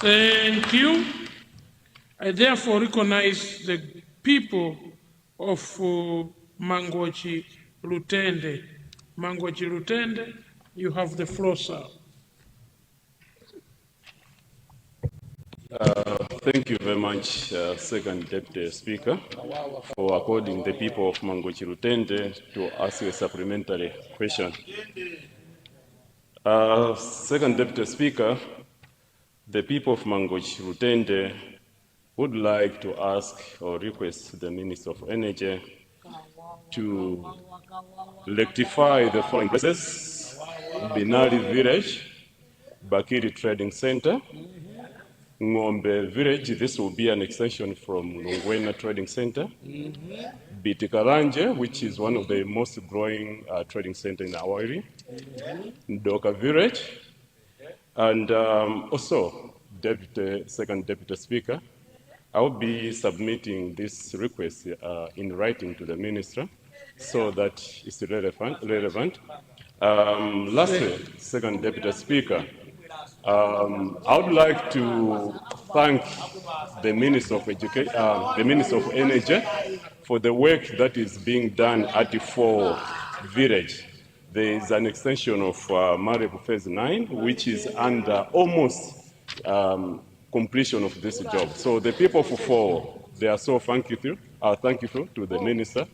Thank you. I therefore recognize the people of Mangochi Lutende. Mangochi Lutende, you have the floor, sir. Thank you very much, Second Deputy Speaker, for according the people of Mangochi Lutende to ask a supplementary question. Second Deputy Speaker, the people of Mangochi Lutende would like to ask or request the Minister of Energy to rectify the following places: Binari Village, Bakiri Trading Center, Ngombe Village, this will be an extension from Lungwena Trading Center, Bitikaranje, which is one of the most growing trading center in our area, Ndoka Village, and also, Second Deputy Speaker, I will be submitting this request in writing to the Minister so that it's relevant. Lastly, Second Deputy Speaker, I would like to thank the Minister of Education, the Minister of Energy, for the work that is being done at the 4 village. There is an extension of Marebo Phase 9, which is under almost completion of this job. So the people of 4, they are so thankful to the Minister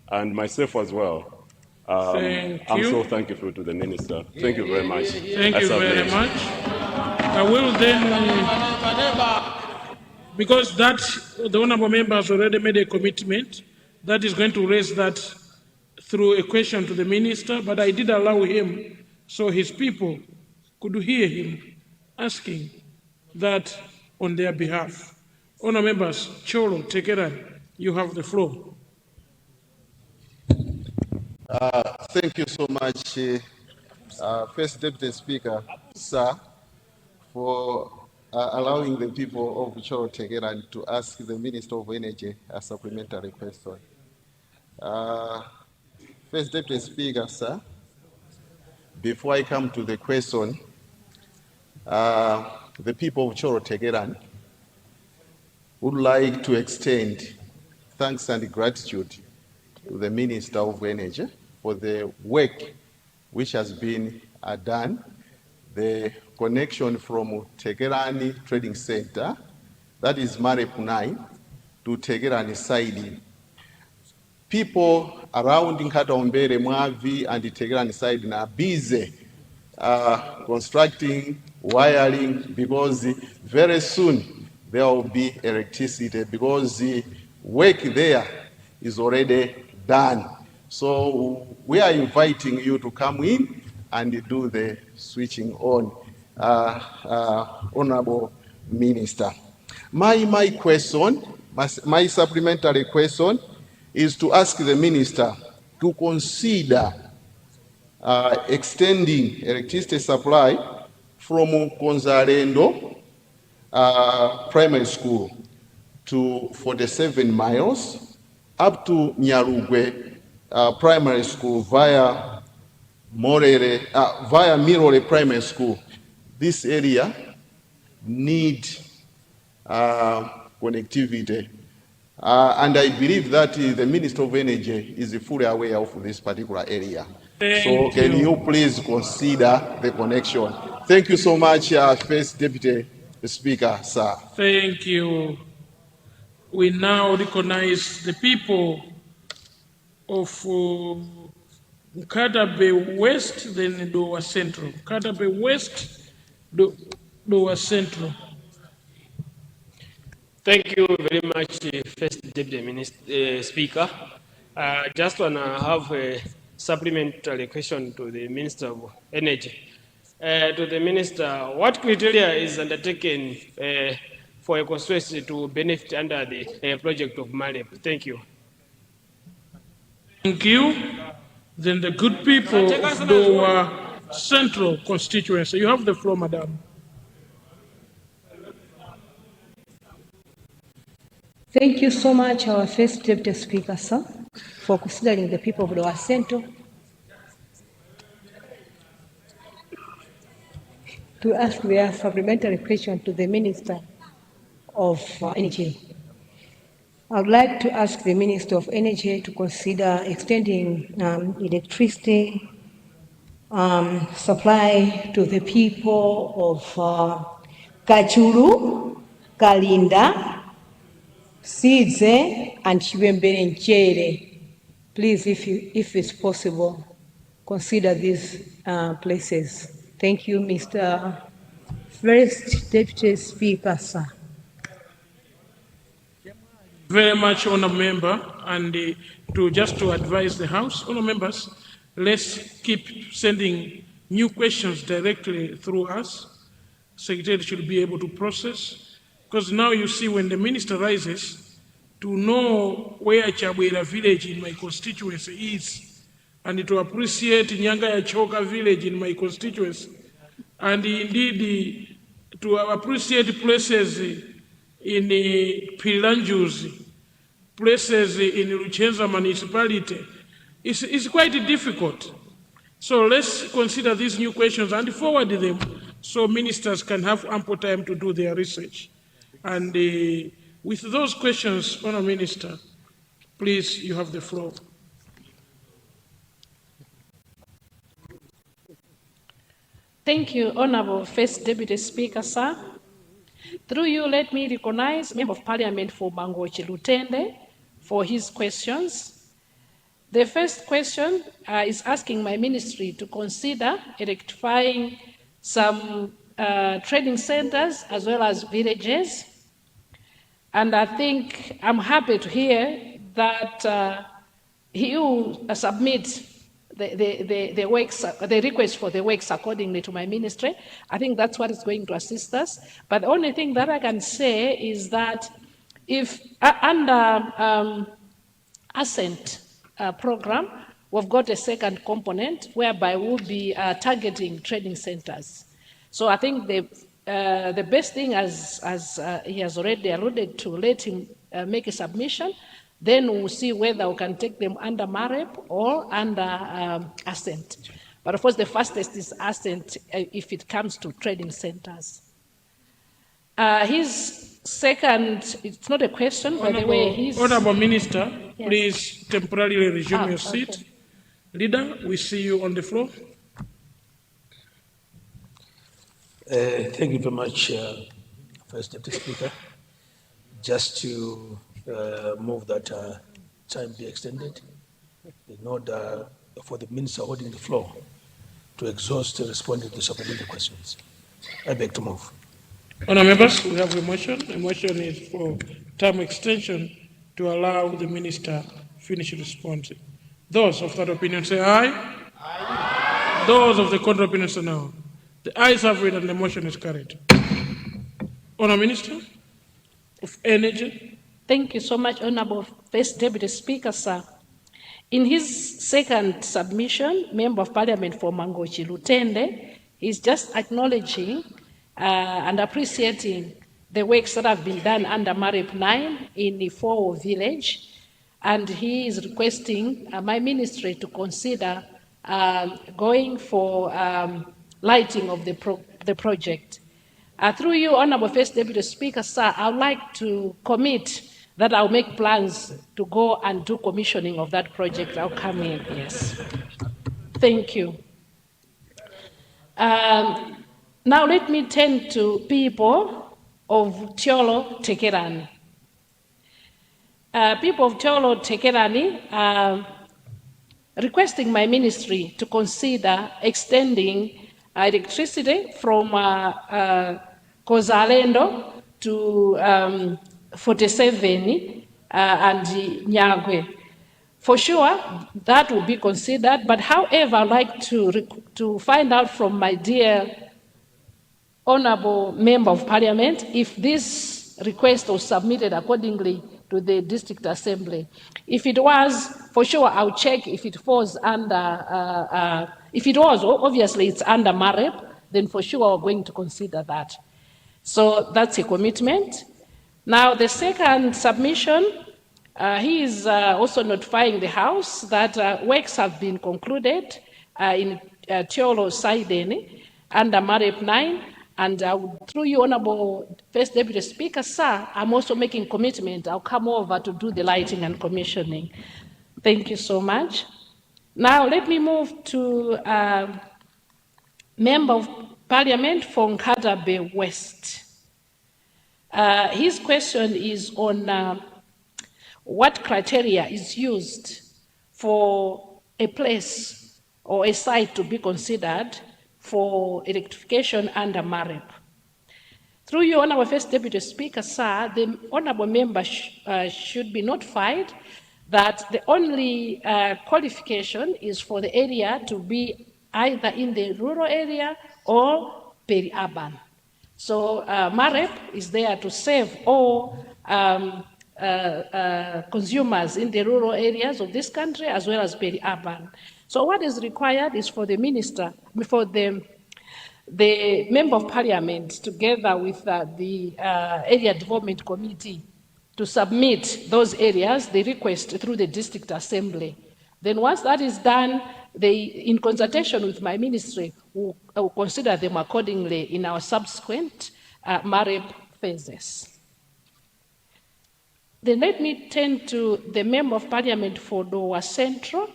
and myself as well. I'm so thankful to the Minister. Thank you very much. Thank you very much. I will then, because that the honourable member has already made a commitment, that is going to raise that through a question to the Minister, but I did allow him so his people could hear him asking that on their behalf. Honourable members, Cholo, Tekeran, you have the floor. Thank you so much, First Deputy Speaker, sir, for allowing the people of Choro Tegeran to ask the Minister of Energy a supplementary question. First Deputy Speaker, sir, before I come to the question, the people of Choro Tegeran would like to extend thanks and gratitude to the Minister of Energy for the work which has been done, the connection from Tegerani Trading Center, that is Marep 9, to Tegerani side. People around Nkataombere, Mwavi, and the Tegerani side are busy constructing, wiring, because very soon there will be electricity, because the work there is already done. So we are inviting you to come in and do the switching on, Honorable Minister. My question, my supplementary question is to ask the Minister to consider extending electricity supply from Konzarendo Primary School to 47 miles up to Nyarugwe Primary School via Mirore Primary School. This area need connectivity. And I believe that the Minister of Energy is fully aware of this particular area. So can you please consider the connection? Thank you so much, First Deputy Speaker, sir. Thank you. We now recognize the people of Nkatabe West, then Dowa Central. Nkatabe West, Dowa Central. Thank you very much, First Deputy Speaker. Just want to have a supplementary question to the Minister of Energy. To the Minister, what criteria is undertaken for a constituency to benefit under the project of Malep? Thank you. Thank you. Then the good people of Dowa Central constituency. You have the floor, Madam. Thank you so much, our First Deputy Speaker, sir, for considering the people of Dowa Central to ask their supplementary question to the Minister of Energy. I would like to ask the Minister of Energy to consider extending electricity supply to the people of Kachuru, Kalinda, Sidze, and Chibembere. Please, if it's possible, consider these places. Thank you, Mr. First Deputy Speaker, sir. Very much, Honourable Member, and to advise the House, Honourable Members, let's keep sending new questions directly through us. Secretary should be able to process, because now you see when the Minister rises, to know where Chabwera village in my constituency is, and to appreciate Nyanga Yachoka village in my constituency, and indeed to appreciate places in Pilanjuzi, places in Luchenza municipality, it's quite difficult. So let's consider these new questions and forward them so ministers can have ample time to do their research. And with those questions, Honourable Minister, please, you have the floor. Thank you, Honourable First Deputy Speaker, sir. Through you, let me recognize Member of Parliament for Mangochi Lutende for his questions. The first question is asking my ministry to consider electrifying some trading centers as well as villages. And I think I'm happy to hear that he will submit the request for the works accordingly to my ministry. I think that's what is going to assist us. But the only thing that I can say is that if under Ascent program, we've got a second component whereby we'll be targeting trading centers. So I think the best thing, as he has already alluded to, let him make a submission. Then we'll see whether we can take them under MAREP or under Ascent. But of course, the fastest is Ascent if it comes to trading centers. His second, it's not a question, by the way. Honourable Minister, yes. Please temporarily resume your seat. Okay. Leader, we see you on the floor. Thank you very much, First Deputy Speaker. Just to move that time be extended in order for the Minister holding the floor to exhaust responding to supplementary questions. I beg to move. Honourable members, we have a motion. The motion is for time extension to allow the Minister finish responding. Those of that opinion say aye. Aye. Those of the contrary opinion say no. The ayes have it and the motion is carried. Honourable Minister of Energy. Thank you so much, Honourable First Deputy Speaker, sir. In his second submission, Member of Parliament for Mangochi Lutende is just acknowledging and appreciating the works that have been done under MAREP 9 in Ifo village, and he is requesting my ministry to consider going for lighting of the project. Through you, Honourable First Deputy Speaker, sir, I would like to commit that I'll make plans to go and do commissioning of that project. I'll come in, yes. Thank you. Now let me turn to people of Tiolo Tekerani. People of Tiolo Tekerani are requesting my ministry to consider extending electricity from Kozalendo to 47 and Nyagwe. For sure, that will be considered, but however, I'd like to find out from my dear Honourable Member of Parliament if this request was submitted accordingly to the District Assembly. If it was, for sure, I'll check if it falls under, if it was, obviously it's under MAREP, then for sure we're going to consider that. So that's a commitment. Now, the second submission, he is also notifying the House that works have been concluded in Tiolo Saideni under MAREP 9, And through you, Honorable First Deputy Speaker, sir, I'm also making commitment. I'll come over to do the lighting and commissioning. Thank you so much. Now let me move to Member of Parliament for Nkatabe West. His question is on what criteria is used for a place or a site to be considered for electrification under MAREP. Through you, Honorable First Deputy Speaker, sir, the Honorable Member should be notified that the only qualification is for the area to be either in the rural area or peri-urban. So MAREP is there to serve all consumers in the rural areas of this country as well as peri-urban. So what is required is for the minister, for the Member of Parliament, together with the Area Development Committee, to submit those areas, the request through the District Assembly. Then once that is done, they, in consultation with my ministry, will consider them accordingly in our subsequent MAREP phases. Then let me turn to the Member of Parliament for Dowa Central.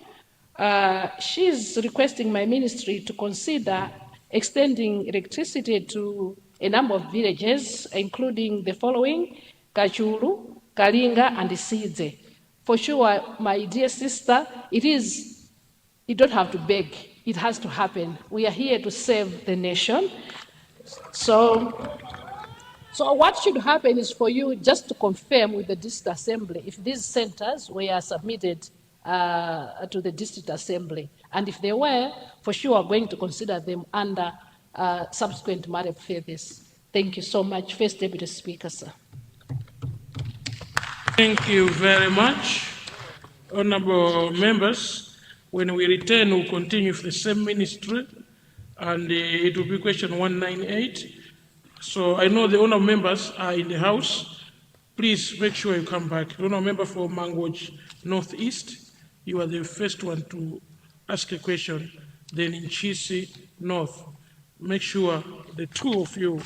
She is requesting my ministry to consider extending electricity to a number of villages, including the following: Kachuru, Kalinga, and Sidze. For sure, my dear sister, you don't have to beg. It has to happen. We are here to serve the nation. So what should happen is for you just to confirm with the District Assembly if these centers were submitted to the District Assembly. And if they were, for sure, we're going to consider them under subsequent MAREP phases. Thank you so much. First Deputy Speaker, sir. Thank you very much. Honorable members, when we return, we'll continue with the same ministry, and it will be question 198. So I know the honorable members are in the house. Please make sure you come back. The honorable member for Mangoj Northeast, you are the first one to ask a question. Then in Chisi North, make sure the two of you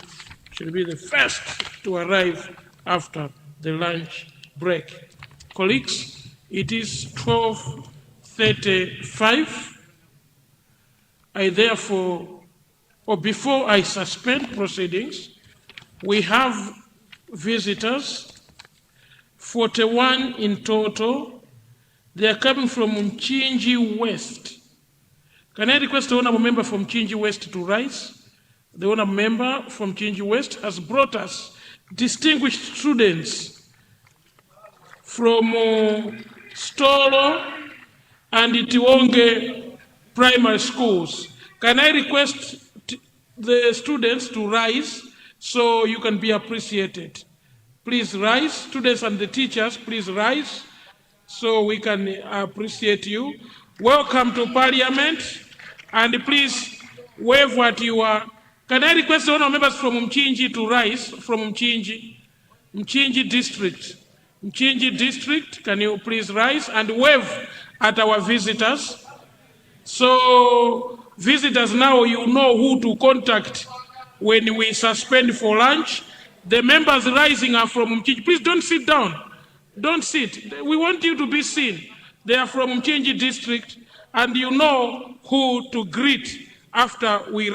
should be the first to arrive after the lunch break. Colleagues, it is 12:35. I therefore, or before I suspend proceedings, we have visitors, 41 in total. They are coming from Mchinji West. Can I request the honorable member from Mchinji West to rise? The honorable member from Mchinji West has brought us distinguished students from Stolo and Itiwonge primary schools. Can I request the students to rise so you can be appreciated? Please rise. Students and the teachers, please rise so we can appreciate you. Welcome to Parliament, and please wave what you are. Can I request the honorable members from Mchinji to rise, from Mchinji District. Mchinji District, can you please rise and wave at our visitors? So visitors, now you know who to contact when we suspend for lunch. The members rising are from Mchinji. Please don't sit down. Don't sit. We want you to be seen. They are from Mchinji District, and you know who to greet after we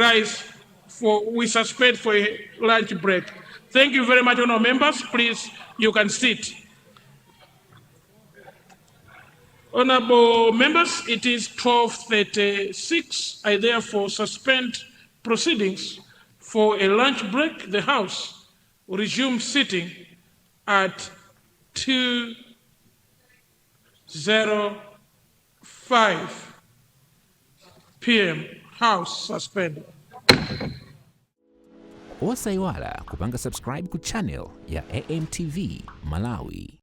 suspend for a lunch break. Thank you very much, honorable members. Please, you can sit. Honorable members, it is 12:36. I therefore suspend proceedings for a lunch break. The House will resume sitting at 2:05 p.m. House suspended. Osaiwala kupanga subscribe ku channel ya AMTV Malawi.